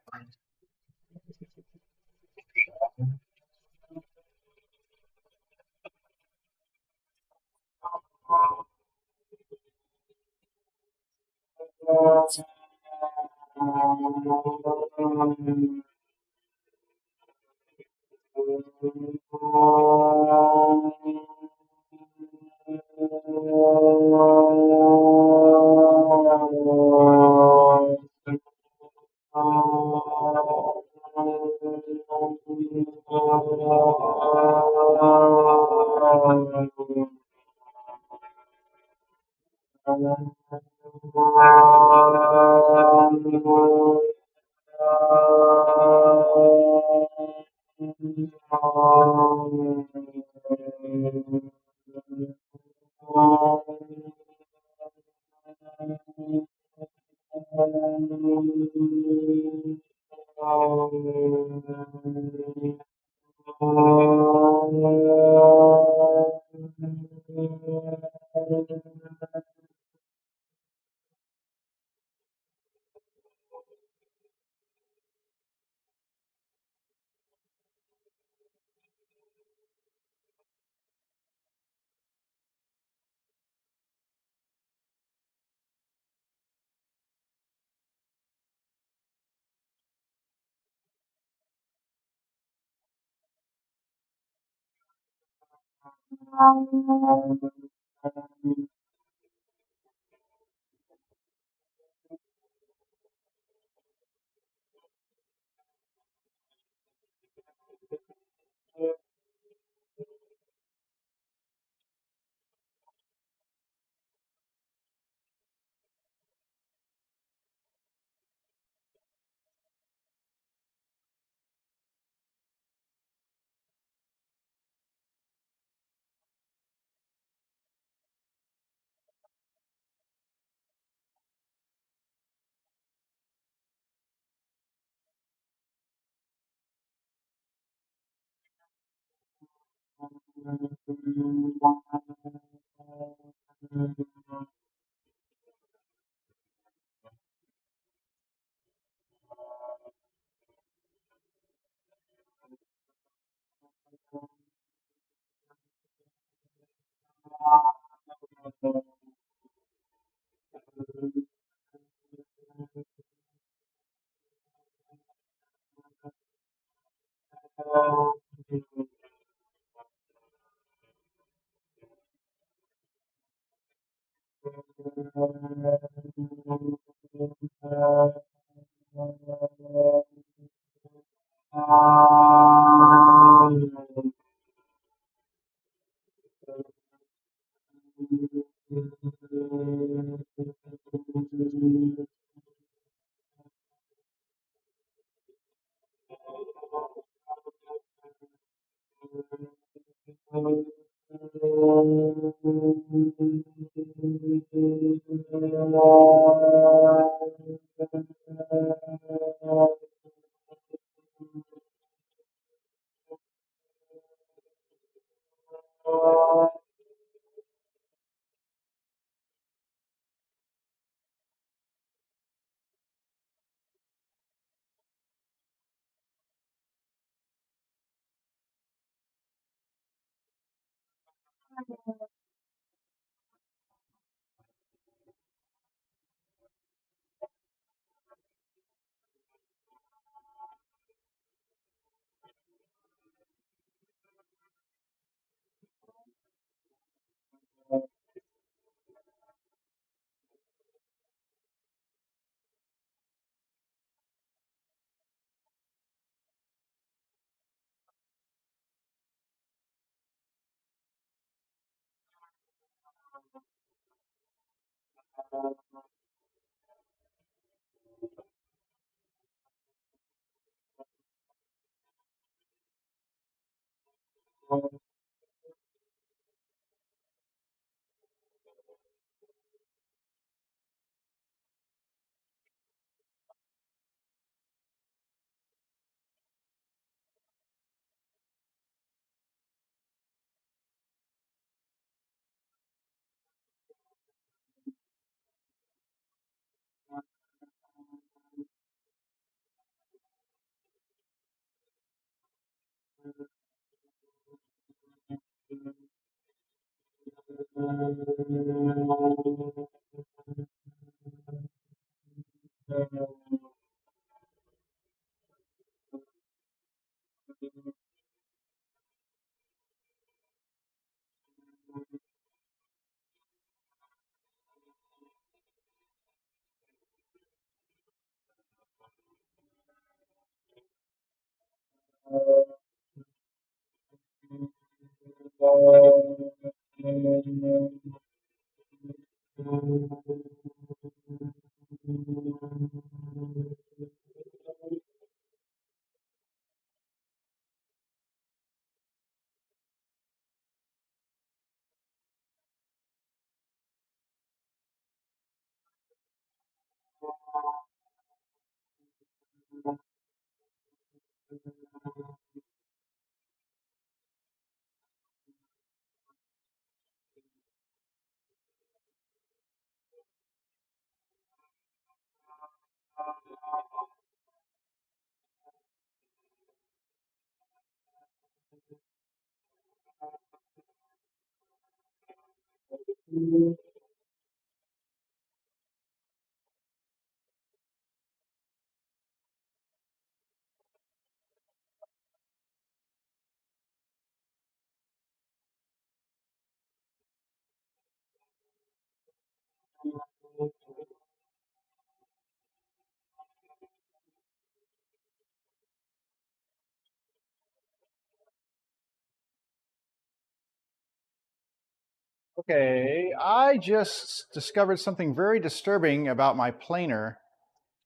S1: Okay, I just discovered something very disturbing about my planer.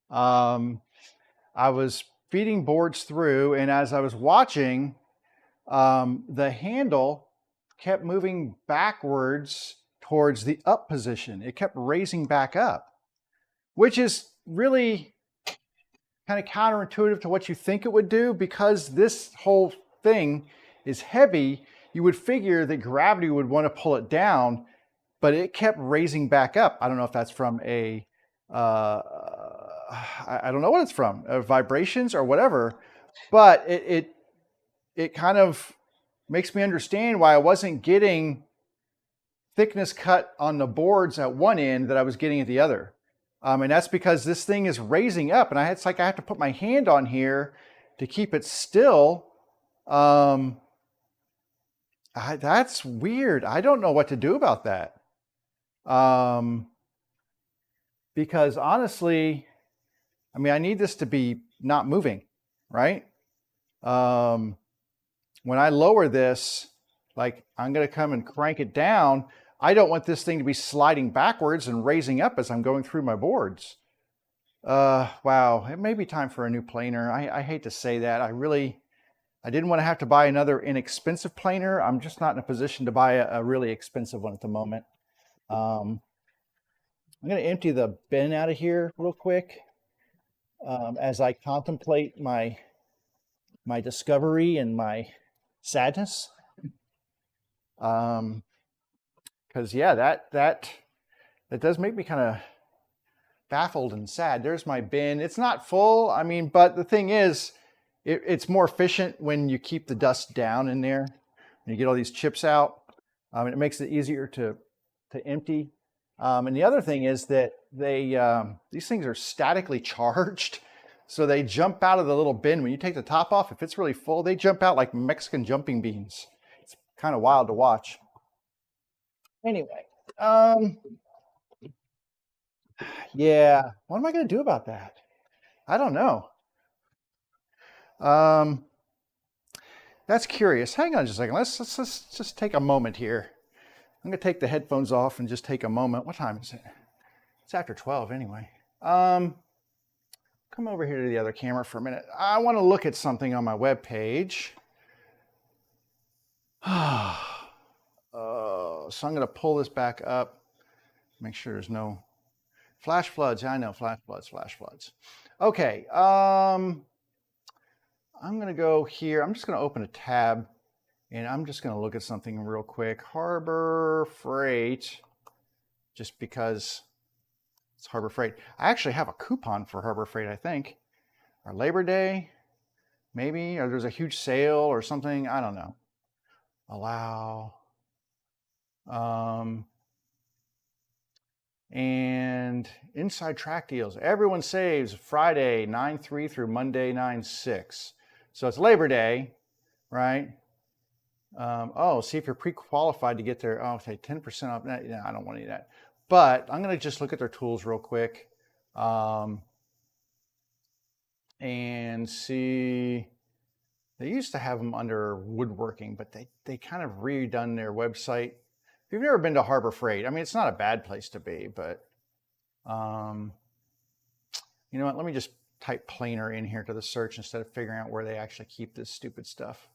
S1: Um, I was feeding boards through, and as I was watching, the handle kept moving backwards towards the up position. It kept raising back up, which is really kind of counterintuitive to what you think it would do, because this whole thing is heavy. You would figure that gravity would want to pull it down, but it kept raising back up. I don't know if that's from uh, I don't know what it's from, vibrations or whatever, but it kind of makes me understand why I wasn't getting thickness cut on the boards at one end that I was getting at the other. And that's because this thing is raising up, and it's like I have to put my hand on here to keep it still. That's weird. I don't know what to do about that. Because honestly, I mean, I need this to be not moving, right? When I lower this, like I'm going to come and crank it down, I don't want this thing to be sliding backwards and raising up as I'm going through my boards. Wow, it may be time for a new planer. I hate to say that. I didn't want to have to buy another inexpensive planer. I'm just not in a position to buy a really expensive one at the moment. I'm going to empty the bin out of here real quick as I contemplate my discovery and my sadness. Because yeah, that does make me kind of baffled and sad. There's my bin. It's not full. I mean, but the thing is, it's more efficient when you keep the dust down in there and you get all these chips out. And it makes it easier to empty. And the other thing is that these things are statically charged. So they jump out of the little bin. When you take the top off, if it's really full, they jump out like Mexican jumping beans. It's kind of wild to watch. Anyway, yeah, what am I going to do about that? I don't know. That's curious. Hang on just a second. Let's just take a moment here. I'm going to take the headphones off and just take a moment. What time is it? It's after 12 anyway. Come over here to the other camera for a minute. I want to look at something on my web page. So I'm going to pull this back up. Make sure there's no flash floods. I know, flash floods. Okay. I'm going to go here. I'm just going to open a tab and I'm just going to look at something real quick. Harbor Freight, just because it's Harbor Freight. I actually have a coupon for Harbor Freight, I think. Or Labor Day, maybe, or there's a huge sale or something. I don't know. Allow. And inside track deals. Everyone saves Friday 9/3 through Monday 9/6. So it's Labor Day, right? Oh, see if you're pre-qualified to get there. Oh, okay, 10% off. No, I don't want any of that. But I'm going to just look at their tools real quick and see They used to have them under woodworking, but they kind of redone their website. If you've never been to Harbor Freight, I mean, it's not a bad place to be, but you know what? Let me just type planer in here to the search instead of figuring out where they actually keep this stupid stuff.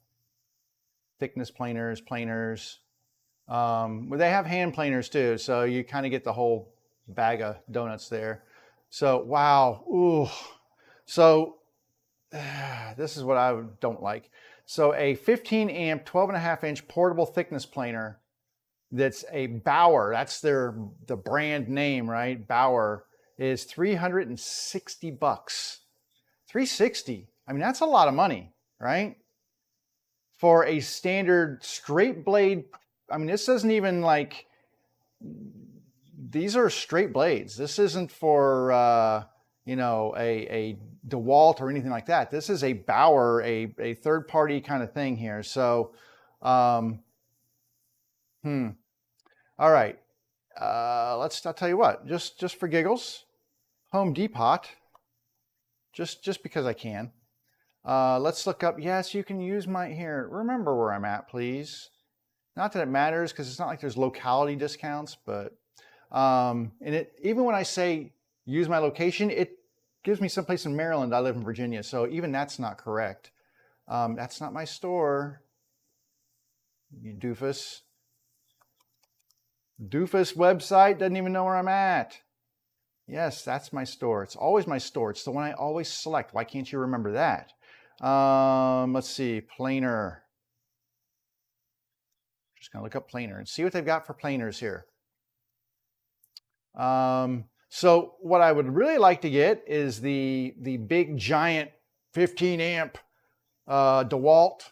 S1: Thickness planers, planers. Well, they have hand planers too, so you kind of get the whole bag of donuts there. So, wow. Ooh. So, this is what I don't like. So, a 15 amp, 12.5 inch portable thickness planer that's a Bauer, that's the brand name, right? Bauer is $360. $360. I mean, that's a lot of money, right? For a standard straight blade. I mean, this doesn't even like, these are straight blades. This isn't for, you know, a DeWalt or anything like that. This is a Bauer, a third party kind of thing here. So, all right. I'll tell you what, just for giggles, Home Depot, just because I can. Let's look up, yes, you can use my, here, remember where I'm at, please. Not that it matters, because it's not like there's locality discounts, but, and even when I say use my location, it gives me someplace in Maryland. I live in Virginia, so even that's not correct. That's not my store, you doofus. Doofus website doesn't even know where I'm at. Yes, that's my store. It's always my store. It's the one I always select. Why can't you remember that? Let's see, planer. Just gonna look up planer and see what they've got for planers here. So what I would really like to get is the big giant 15 amp DeWalt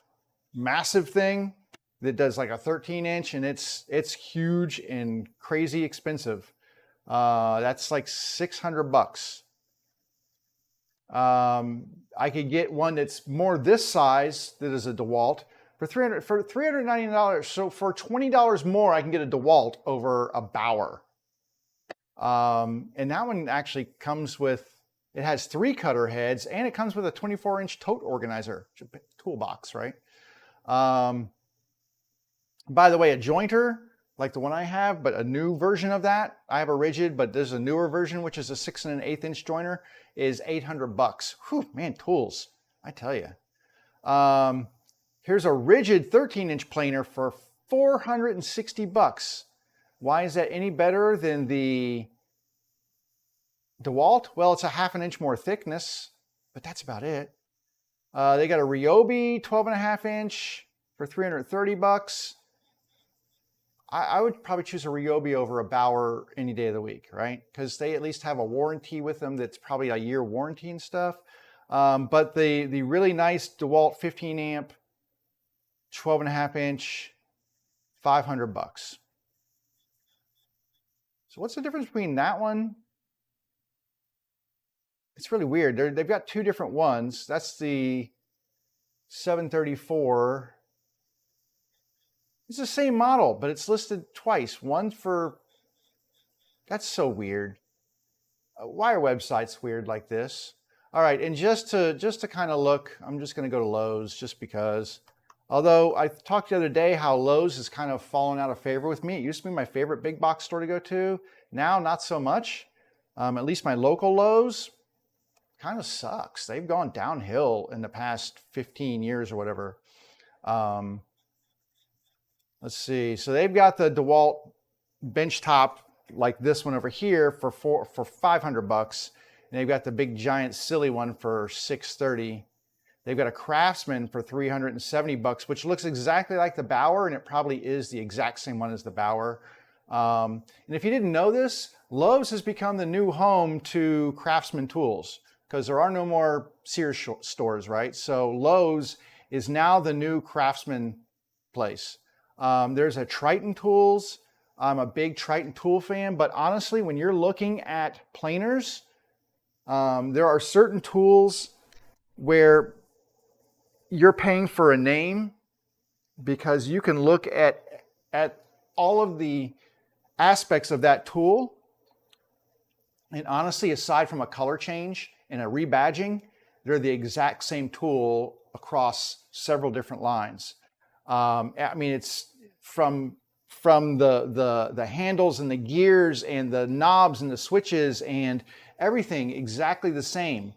S1: massive thing that does like a 13 inch, and it's huge and crazy expensive. That's like $600. I could get one that's more this size that is a DeWalt for $399. So for $20 more, I can get a DeWalt over a Bauer. And that one actually comes with, it has 3 cutter heads, and it comes with a 24-inch tote organizer, toolbox, right? By the way, a jointer, like the one I have, but a new version of that, I have a rigid, but there's a newer version, which is a 6 1/8 inch jointer, is $800. Whew, man, tools, I tell you. Here's a rigid 13-inch planer for $460. Why is that any better than the DeWalt? Well, it's a 1/2 inch more thickness, but that's about it. They got a Ryobi 12.5 inch for $330. I would probably choose a Ryobi over a Bauer any day of the week, right? Because they at least have a warranty with them that's probably a year warranty and stuff. But the really nice DeWalt 15 amp, 12.5 inch, $500. So what's the difference between that one? It's really weird. They've got 2 different ones. That's the 734. It's the same model, but it's listed twice. One for, that's so weird. Why are websites weird like this? All right, and just to kind of look, I'm just going to go to Lowe's just because. Although I talked the other day how Lowe's has kind of fallen out of favor with me. It used to be my favorite big box store to go to. Now, not so much. At least my local Lowe's kind of sucks. They've gone downhill in the past 15 years or whatever. Let's see. So they've got the DeWalt benchtop like this one over here for $500, and they've got the big giant silly one for $630. They've got a Craftsman for $370, which looks exactly like the Bauer, and it probably is the exact same one as the Bauer. And if you didn't know this, Lowe's has become the new home to Craftsman tools because there are no more Sears stores, right? So Lowe's is now the new Craftsman place. There's a Triton Tools. I'm a big Triton tool fan, but honestly, when you're looking at planers, there are certain tools where you're paying for a name because you can look at all of the aspects of that tool. And honestly, aside from a color change and a rebadging, they're the exact same tool across several different lines. I mean, it's from the handles and the gears and the knobs and the switches and everything exactly the same.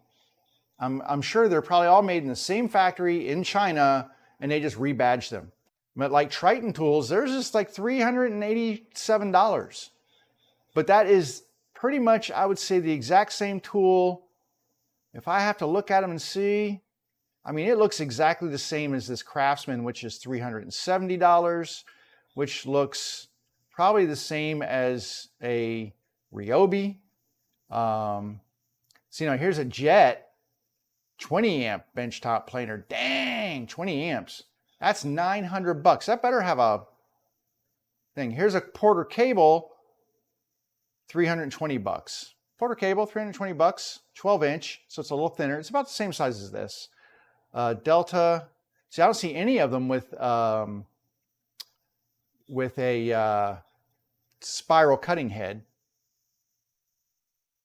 S1: I'm sure they're probably all made in the same factory in China, and they just rebadged them. But like Triton tools, they're just like $387. But that is pretty much, I would say, the exact same tool. If I have to look at them and see, I mean, it looks exactly the same as this Craftsman, which is $370, which looks probably the same as a Ryobi. So, here's a Jet 20 amp benchtop planer. Dang, 20 amps. That's $900. That better have a thing. Here's a Porter cable, $320. Porter cable, $320, 12 inch. So it's a little thinner. It's about the same size as this. Delta. See, I don't see any of them with a spiral cutting head.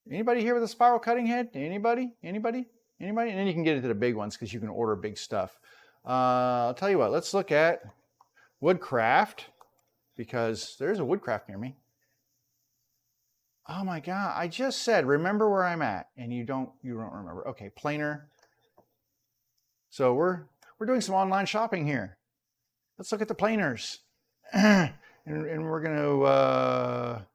S1: Anybody here with a spiral cutting head? Anybody? Anybody? Anybody? And then you can get into the big ones because you can order big stuff. I'll tell you what, let's look at Woodcraft, because there's a Woodcraft near me. Oh my God, I just said, remember where I'm at, and you don't remember. Okay, planer. So we're doing some online shopping here. Let's look at the planers. and we're gonna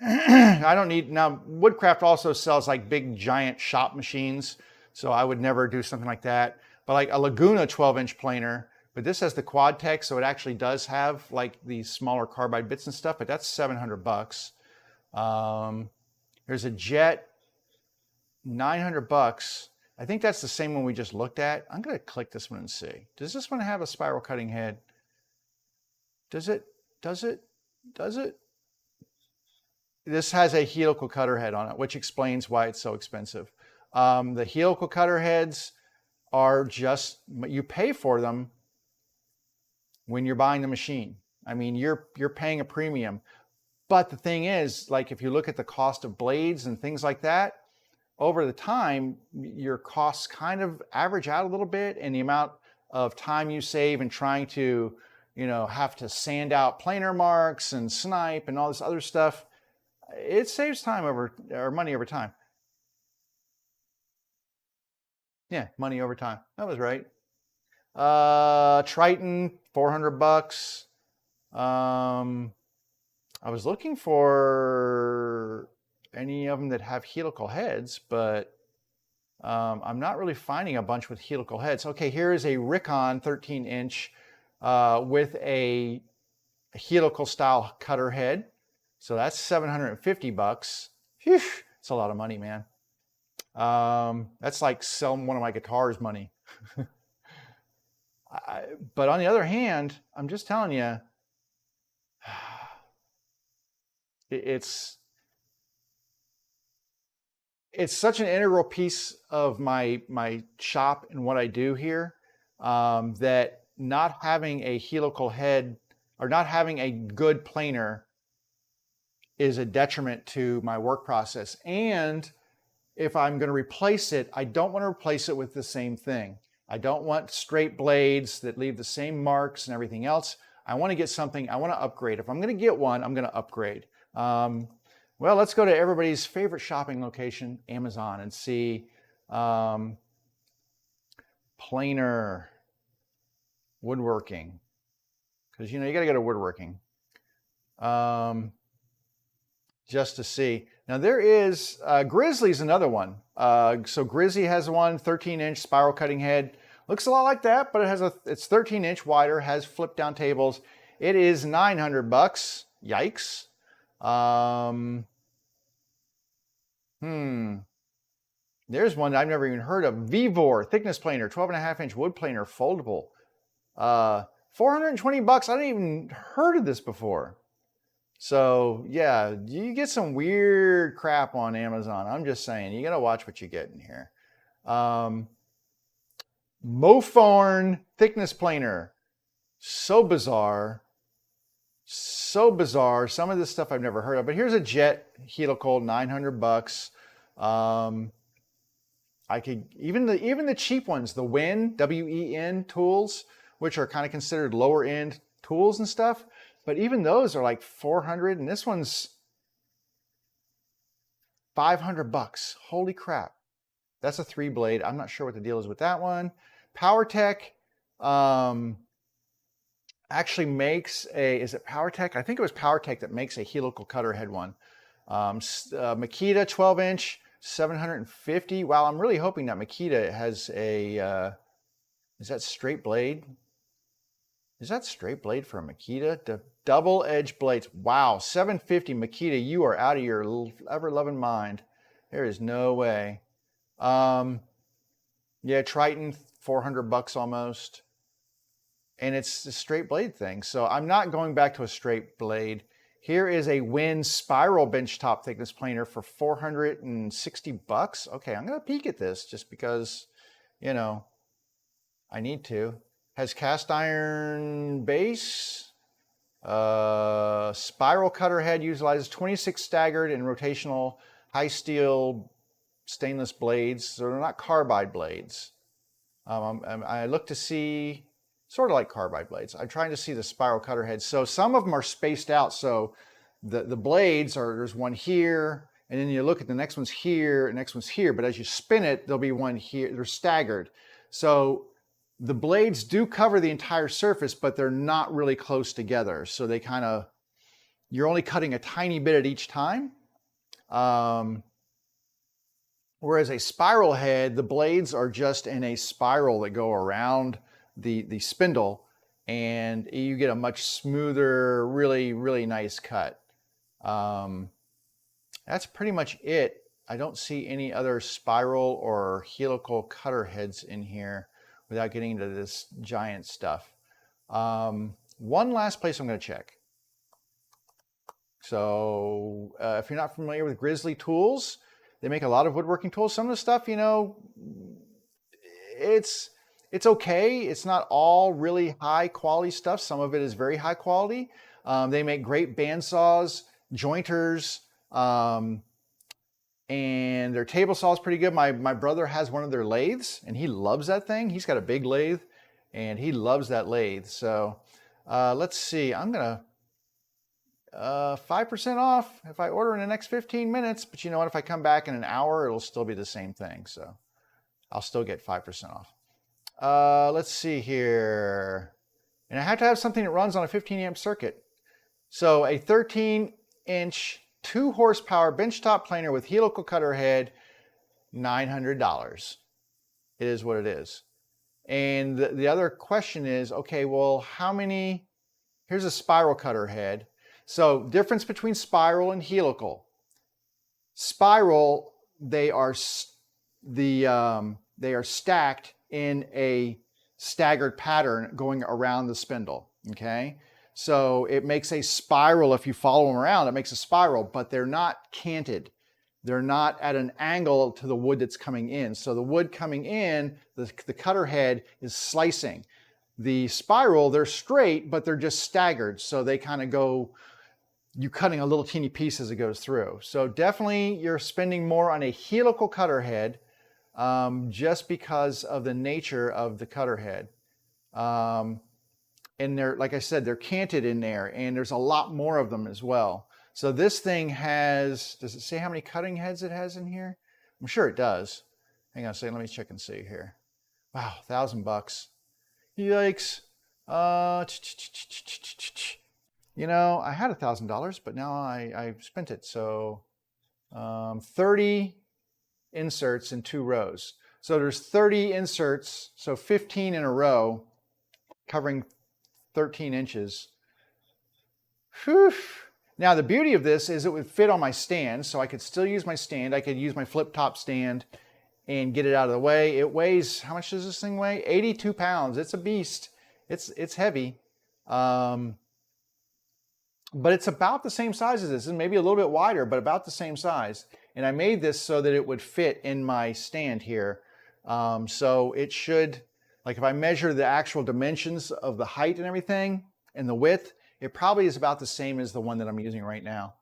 S1: I don't need, now Woodcraft also sells like big giant shop machines, so I would never do something like that. But like a Laguna 12-inch planer, but this has the quad tech, so it actually does have like these smaller carbide bits and stuff, but that's $700. There's a Jet, $900. I think that's the same one we just looked at. I'm gonna click this one and see. Does this one have a spiral cutting head? Does it? Does it? Does it? This has a helical cutter head on it, which explains why it's so expensive. The helical cutter heads are just, you pay for them when you're buying the machine. I mean, you're paying a premium. But the thing is, like if you look at the cost of blades and things like that, over the time, your costs kind of average out a little bit, and the amount of time you save in trying to, have to sand out planer marks and snipe and all this other stuff, it saves time or money over time. Yeah, money over time. That was right. Triton, $400. I was looking for any of them that have helical heads, but I'm not really finding a bunch with helical heads. Okay, here is a Rikon 13-inch with a helical style cutter head. So that's $750. Phew, it's a lot of money, man. That's like selling one of my guitars money. But on the other hand, I'm just telling you, it's such an integral piece of my shop and what I do here, that not having a helical head or not having a good planer is a detriment to my work process. And if I'm going to replace it, I don't want to replace it with the same thing. I don't want straight blades that leave the same marks and everything else. I want to get something, I want to upgrade. If I'm going to get one, I'm going to upgrade. Well, let's go to everybody's favorite shopping location, Amazon, and see planer woodworking. Because, you got to go to woodworking. Just to see. Now there is, Grizzly's another one. So Grizzly has one 13-inch spiral cutting head. Looks a lot like that, but it's 13-inch wider, has flip down tables. It is $900. Yikes. There's one I've never even heard of. Vivor thickness planer, 12.5-inch wood planer, foldable. $420. I didn't even heard of this before. So yeah, you get some weird crap on Amazon. I'm just saying, you gotta watch what you get in here. Moforn thickness planer. So bizarre. So bizarre. Some of this stuff I've never heard of. But here's a Jet helical, $900. I could even the cheap ones, the WEN tools, which are kind of considered lower end tools and stuff, but even those are like 400, and this one's 500 bucks. Holy crap. That's a 3-blade. I'm not sure what the deal is with that one. PowerTech actually makes a, is it PowerTech? I think it was PowerTech that makes a helical cutter head one. Makita 12-inch, 750. Wow, I'm really hoping that Makita has a, is that straight blade? Is that straight blade for a Makita? The double edge blades. Wow, 750 Makita, you are out of your ever-loving mind. There is no way. Yeah, Triton, 400 bucks almost. And it's a straight blade thing. So I'm not going back to a straight blade. Here is a WEN spiral benchtop thickness planer for 460 bucks. Okay, I'm gonna peek at this just because, you know, I need to. Has cast iron base. Spiral cutter head utilizes 26 staggered and rotational high steel stainless blades. So they're not carbide blades. I look to see, sort of like carbide blades. I'm trying to see the spiral cutter heads. So some of them are spaced out. So the blades are, there's one here, and then you look at the next one's here, and the next one's here. But as you spin it, there'll be one here. They're staggered. So the blades do cover the entire surface, but they're not really close together. So they kind of, you're only cutting a tiny bit at each time. Whereas a spiral head, the blades are just in a spiral that go around the spindle, and you get a much smoother, really, really nice cut. That's pretty much it. I don't see any other spiral or helical cutter heads in here without getting into this giant stuff. One last place I'm going to check. So if you're not familiar with Grizzly Tools, they make a lot of woodworking tools. Some of the stuff, you know, it's okay. It's not all really high quality stuff. Some of it is very high quality. They make great bandsaws, jointers, and their table saw is pretty good. My brother has one of their lathes, and he loves that thing. He's got a big lathe, and he loves that lathe. So let's see. I'm going to 5% off if I order in the next 15 minutes. But you know what? If I come back in an hour, it'll still be the same thing. So I'll still get 5% off. Let's see here. And I have to have something that runs on a 15 amp circuit. So a 13-inch 2 horsepower benchtop planer with helical cutter head, $900. It is what it is. And the other question is, okay, well, how many, here's a spiral cutter head. So difference between spiral and helical. Spiral, they are stacked in a staggered pattern going around the spindle, okay? So it makes a spiral. If you follow them around, it makes a spiral, but they're not canted. They're not at an angle to the wood that's coming in. So the wood coming in, the cutter head is slicing. The spiral, they're straight, but they're just staggered. So they kind of go, you're cutting a little teeny piece as it goes through. So definitely you're spending more on a helical cutter head just because of the nature of the cutter head. And they're, like I said, they're canted in there, and there's a lot more of them as well. So this thing has, does it say how many cutting heads it has in here? I'm sure it does. Hang on a second, let me check and see here. Wow, $1,000. Yikes. You know, I had $1,000, but now I spent it. So 30 inserts in 2 rows. So there's 30 inserts, so 15 in a row, covering 13 inches. Whew. Now the beauty of this is it would fit on my stand, so I could still use my stand. I could use my flip top stand and get it out of the way. It weighs, how much does this thing weigh? 82 pounds. It's a beast. It's heavy. But it's about the same size as this. It's maybe a little bit wider, but about the same size. And I made this so that it would fit in my stand here. So it should, like if I measure the actual dimensions of the height and everything and the width, it probably is about the same as the one that I'm using right now.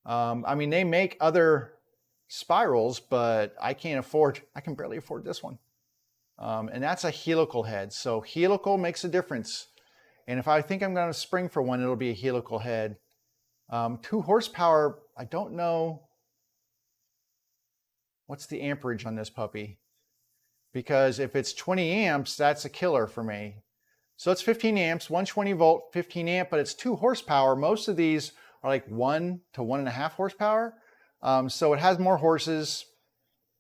S1: I mean, they make other spirals, but I can barely afford this one. And that's a helical head. So helical makes a difference. And if I think I'm going to spring for one, it'll be a helical head. 2 horsepower, I don't know what's the amperage on this puppy. Because if it's 20 amps, that's a killer for me. So it's 15 amps, 120 volt, 15 amp, but it's 2 horsepower. Most of these are like 1 to 1.5 horsepower. So it has more horses.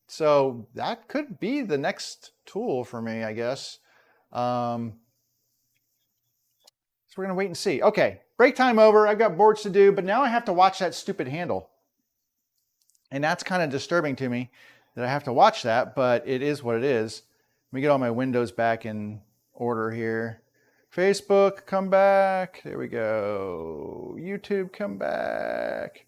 S1: So that could be the next tool for me, I guess. So we're gonna wait and see. Okay, break time over. I've got boards to do, but now I have to watch that stupid handle. And that's kind of disturbing to me that I have to watch that, but it is what it is. Let me get all my windows back in order here. Facebook, come back. There we go. YouTube, come back.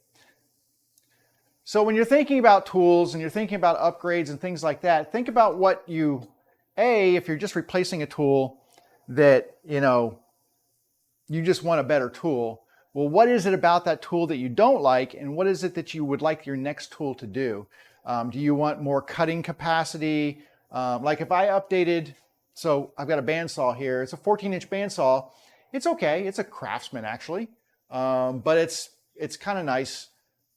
S1: So when you're thinking about tools and you're thinking about upgrades and things like that, think about what you, if you're just replacing a tool that, you just want a better tool. Well, what is it about that tool that you don't like, and what is it that you would like your next tool to do? Do you want more cutting capacity? Like if I updated, so I've got a bandsaw here. It's a 14-inch bandsaw. It's okay. It's a Craftsman actually, but it's kind of nice.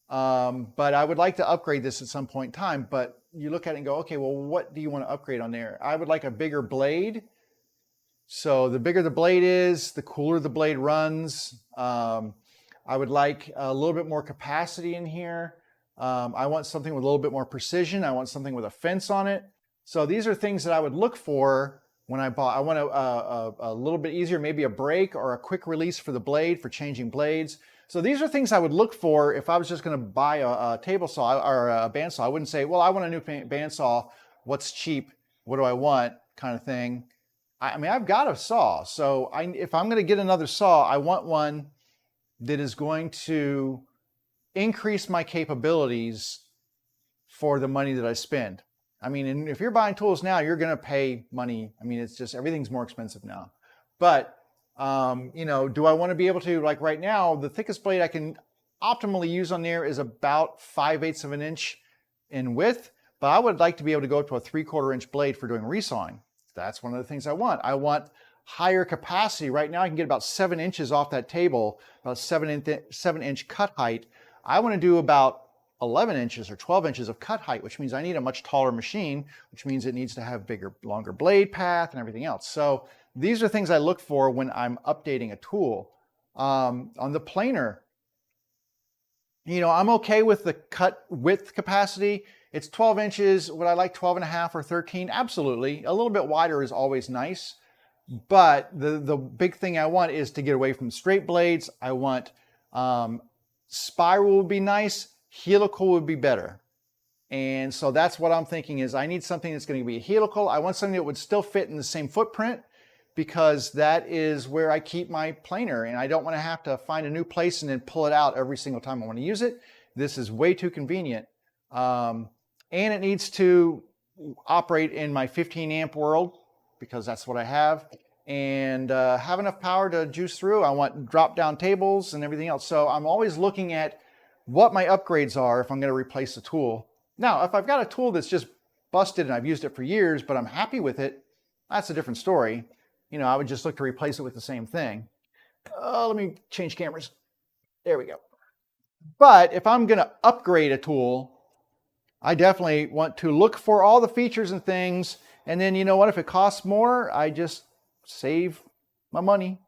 S1: But I would like to upgrade this at some point in time. But you look at it and go, okay, well, what do you want to upgrade on there? I would like a bigger blade. So the bigger the blade is, the cooler the blade runs. I would like a little bit more capacity in here. I want something with a little bit more precision. I want something with a fence on it. So these are things that I would look for when I bought. I want a little bit easier, maybe a brake or a quick release for the blade for changing blades. So these are things I would look for if I was just going to buy a table saw or a bandsaw. I wouldn't say, well, I want a new bandsaw. What's cheap? What do I want? Kind of thing. I mean, I've got a saw. So if I'm going to get another saw, I want one that is going to increase my capabilities for the money that I spend. I mean, and if you're buying tools now, you're going to pay money. I mean, it's just everything's more expensive now. But do I want to be able to, like right now, the thickest blade I can optimally use on there is about 5/8 of an inch in width, but I would like to be able to go to a 3/4 inch blade for doing resawing. That's one of the things I want. I want higher capacity. Right now I can get about 7 inches off that table, about 7-inch cut height. I want to do about 11 inches or 12 inches of cut height, which means I need a much taller machine, which means it needs to have bigger, longer blade path and everything else. So these are things I look for when I'm updating a tool. On the planer, I'm okay with the cut width capacity. It's 12 inches. Would I like 12.5 or 13? Absolutely. A little bit wider is always nice. But the big thing I want is to get away from straight blades. I want spiral would be nice. Helical would be better. And so that's what I'm thinking is I need something that's going to be helical. I want something that would still fit in the same footprint because that is where I keep my planer. And I don't want to have to find a new place and then pull it out every single time I want to use it. This is way too convenient. And it needs to operate in my 15 amp world because that's what I have, and have enough power to juice through. I want drop down tables and everything else. So I'm always looking at what my upgrades are if I'm going to replace a tool. Now, if I've got a tool that's just busted and I've used it for years, but I'm happy with it, that's a different story. I would just look to replace it with the same thing. Let me change cameras. There we go. But if I'm going to upgrade a tool, I definitely want to look for all the features and things. And then, you know what? If it costs more, I just save my money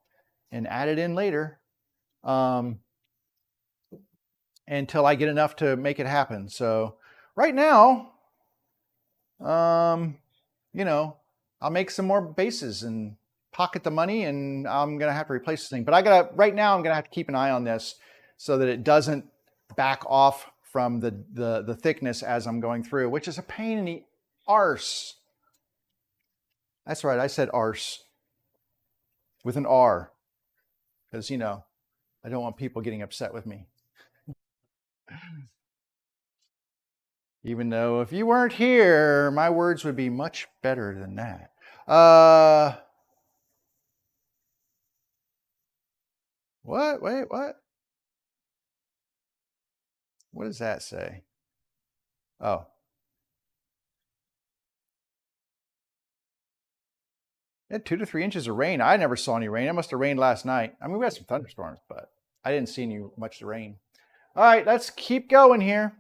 S1: and add it in later until I get enough to make it happen. So right now, I'll make some more bases and pocket the money, and I'm going to have to replace this thing. But right now, I'm going to have to keep an eye on this so that it doesn't back off from the thickness as I'm going through, which is a pain in the arse. That's right, I said arse with an R, because I don't want people getting upset with me. Even though if you weren't here, my words would be much better than that. What? Wait, what? What does that say? Oh. Yeah, 2 to 3 inches of rain. I never saw any rain. It must have rained last night. I mean, we had some thunderstorms, but I didn't see any much rain. All right, let's keep going here.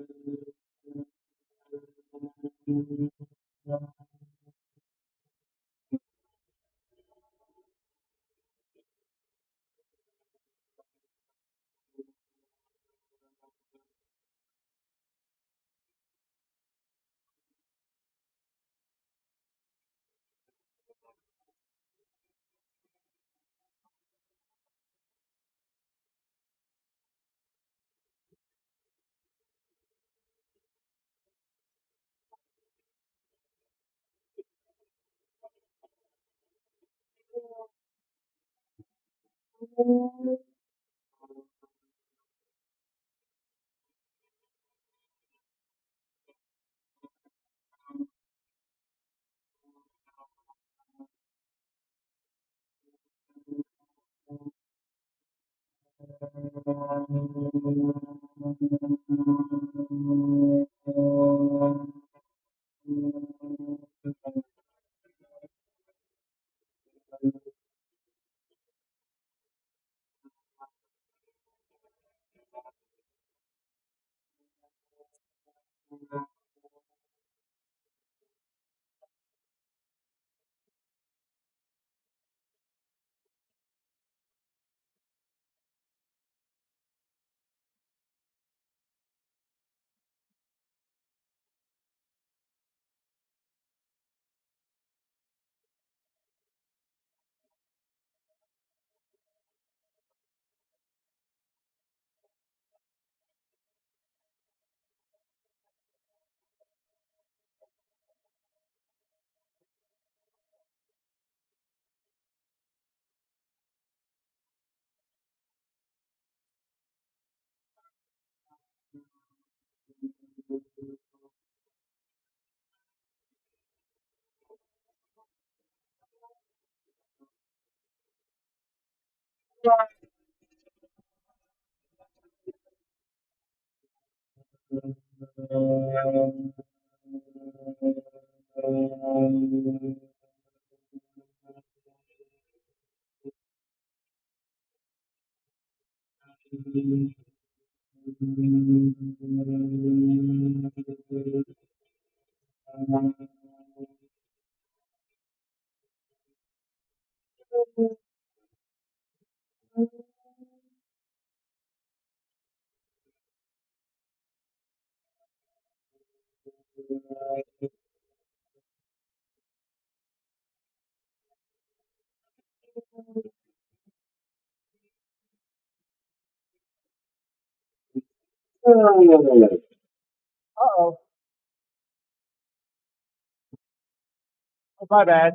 S2: Uh-oh. Oh, my bad.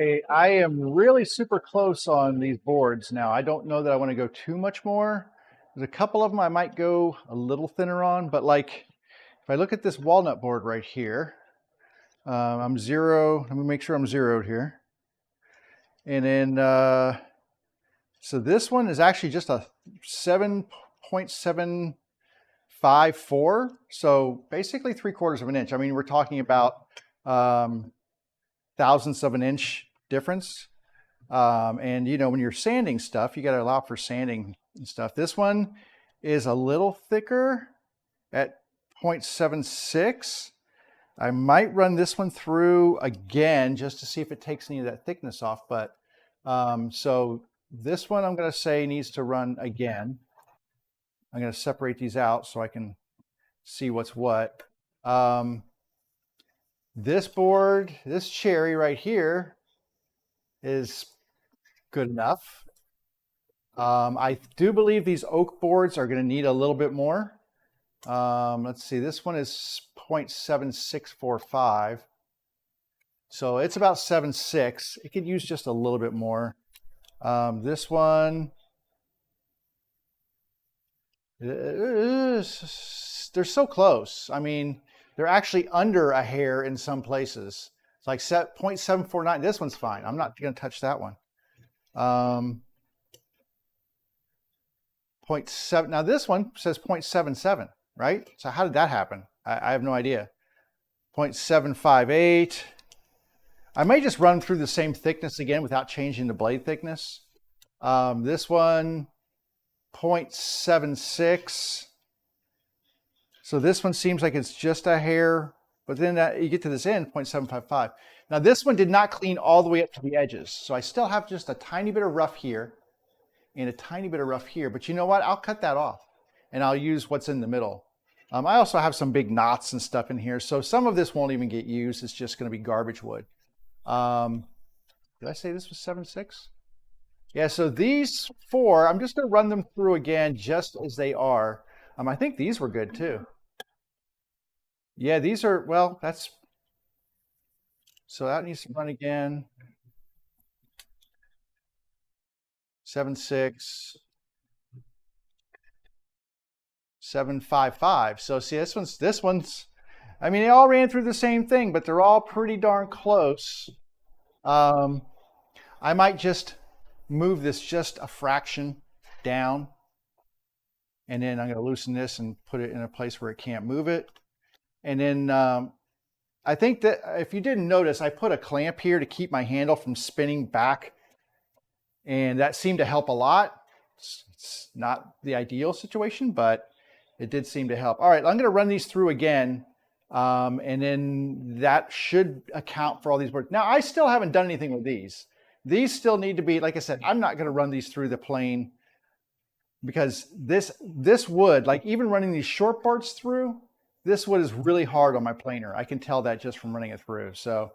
S1: Okay, I am really super close on these boards now. I don't know that I want to go too much more. There's a couple of them I might go a little thinner on, but like if I look at this walnut board right here, I'm zero. Let me make sure I'm zeroed here. And then, so this one is actually just a 7.754. So basically 3/4 of an inch. I mean, we're talking about thousandths of an inch difference. And you know, when you're sanding stuff, you got to allow for sanding and stuff. This one is a little thicker at 0.76. I might run this one through again just to see if it takes any of that thickness off. But so this one I'm going to say needs to run again. I'm going to separate these out so I can see what's what. This board, this cherry right here is good enough. I do believe these oak boards are going to need a little bit more. Let's see, this one is 0.7645. So it's about 7.6. It could use just a little bit more. This one, they're so close. I mean, they're actually under a hair in some places. It's like 0.749. This one's fine. I'm not going to touch that one. 0.7. Now this one says 0.77, right? So how did that happen? I have no idea. 0.758. I may just run through the same thickness again without changing the blade thickness. This one, 0.76. So this one seems like it's just a hair, but then you get to this end, 0.755. Now this one did not clean all the way up to the edges. So I still have just a tiny bit of rough here and a tiny bit of rough here, but you know what? I'll cut that off and I'll use what's in the middle. I also have some big knots and stuff in here. So some of this won't even get used. It's just going to be garbage wood. Did I say this was 7.6? Yeah, so these four, I'm just going to run them through again just as they are. I think these were good too. Yeah, these are, well, so that needs to run again. 7.6, 7.55. So see, this one's, I mean, they all ran through the same thing, but they're all pretty darn close. I might just move this just a fraction down, and then I'm going to loosen this and put it in a place where it can't move it. And then I think that if you didn't notice, I put a clamp here to keep my handle from spinning back, and that seemed to help a lot. It's not the ideal situation, but it did seem to help. All right, I'm going to run these through again, and then that should account for all these boards. Now, I still haven't done anything with these. These still need to be, like I said, I'm not going to run these through the plane because this wood, like even running these short parts through, this wood is really hard on my planer. I can tell that just from running it through. So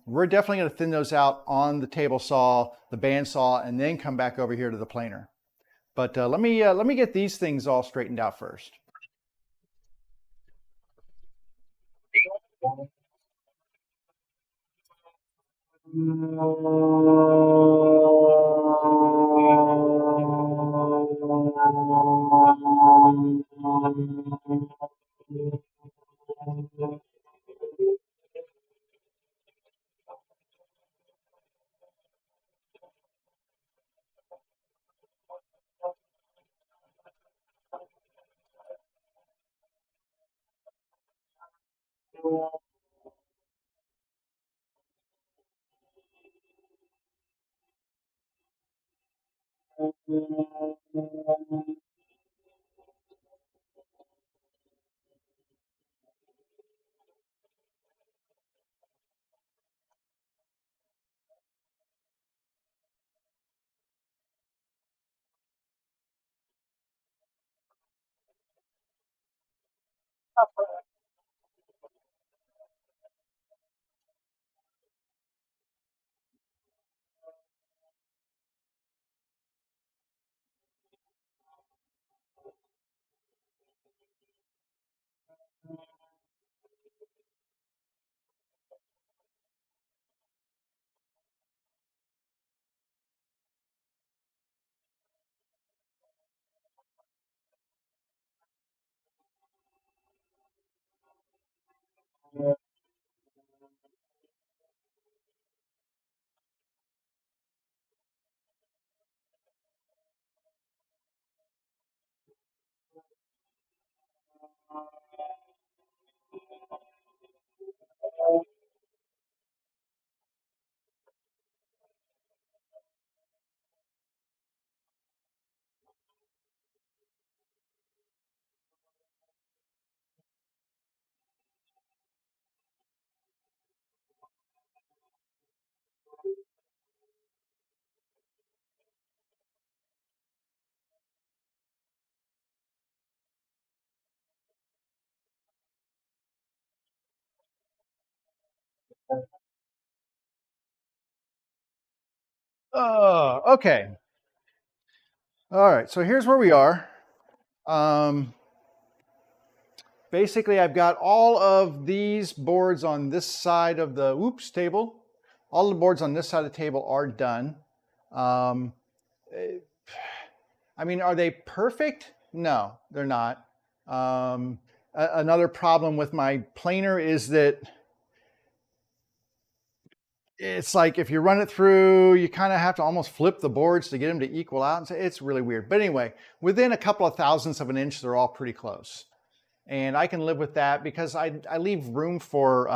S1: we're definitely going to thin those out on the table saw, the band saw, and then come back over here to the planer. But let me get these things all straightened out first. Okay. All right, so here's where we are. Basically, I've got all of these boards on this side of the table. All the boards on this side of the table are done. Um, I mean, are they perfect? No, they're not. Another problem with my planer is that it's like if you run it through, you kind of have to almost flip the boards to get them to equal out. And so it's really weird. But anyway, within a couple of thousandths of an inch, they're all pretty close. And I can live with that because I leave room for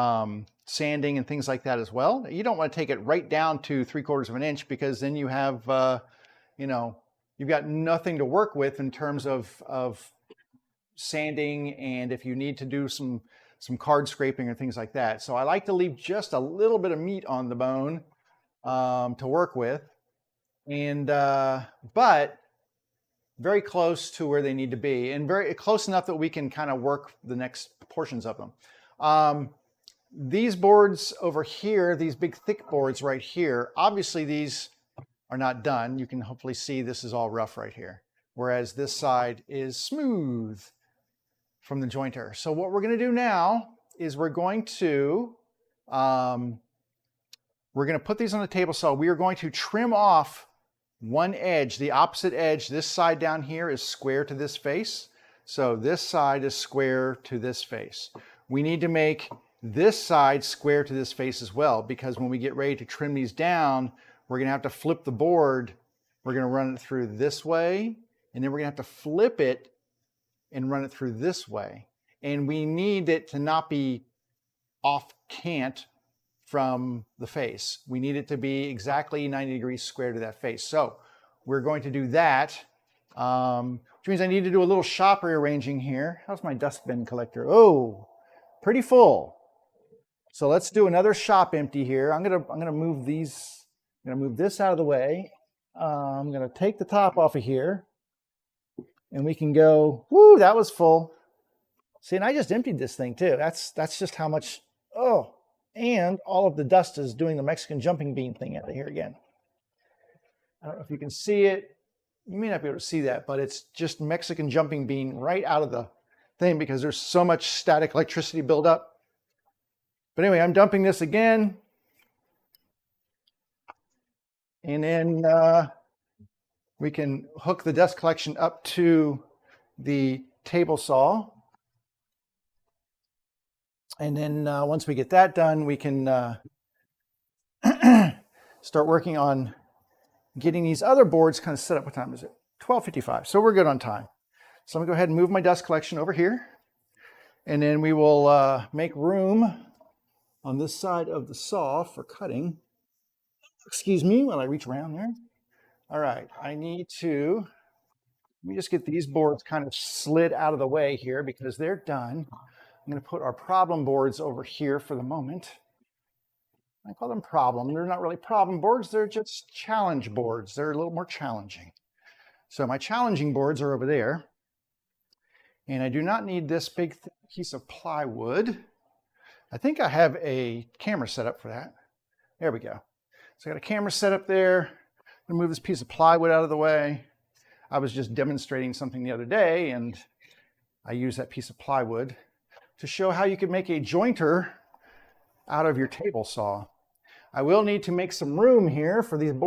S1: sanding and things like that as well. You don't want to take it right down to 3/4 of an inch because then you have, you know, you've got nothing to work with in terms of sanding, and if you need to do some card scraping or things like that. So I like to leave just a little bit of meat on the bone to work with, and but very close to where they need to be, and very close enough that we can kind of work the next portions of them. These boards over here, these big thick boards right here, obviously these are not done. You can hopefully see this is all rough right here, whereas this side is smooth from the jointer. So what we're going to do now is we're going to put these on the table saw. We are going to trim off one edge, the opposite edge. This side down here is square to this face. So this side is square to this face. We need to make this side square to this face as well, because when we get ready to trim these down, we're going to have to flip the board. We're going to run it through this way, and then we're going to have to flip it and run it through this way. And we need it to not be off cant from the face. We need it to be exactly 90 degrees square to that face. So we're going to do that, which means I need to do a little shop rearranging here. How's my dustbin collector? Oh, pretty full. So let's do another shop empty here. I'm gonna move these. I'm gonna move this out of the way. I'm gonna take the top off of here, and we can go. Woo, that was full. See, and I just emptied this thing too. That's just how much. Oh. And all of the dust is doing the Mexican jumping bean thing out of here again. I don't know if you can see it. You may not be able to see that, but it's just Mexican jumping bean right out of the thing because there's so much static electricity buildup. But anyway, I'm dumping this again. And then we can hook the dust collection up to the table saw. And then once we get that done, we can start working on getting these other boards kind of set up. What time is it? 12:55. So we're good on time. So I'm going to go ahead and move my dust collection over here. And then we will make room on this side of the saw for cutting. Excuse me while I reach around there. All right. Let me just get these boards kind of slid out of the way here because they're done. I'm going to put our problem boards over here for the moment. I call them problem. They're not really problem boards. They're just challenge boards. They're a little more challenging. So my challenging boards are over there. And I do not need this big piece of plywood. I think I have a camera set up for that. There we go. So I got a camera set up there. I'm gonna move this piece of plywood out of the way. I was just demonstrating something the other day, and I used that piece of plywood to show how you can make a jointer out of your table saw. I will need to make some room here for these boards.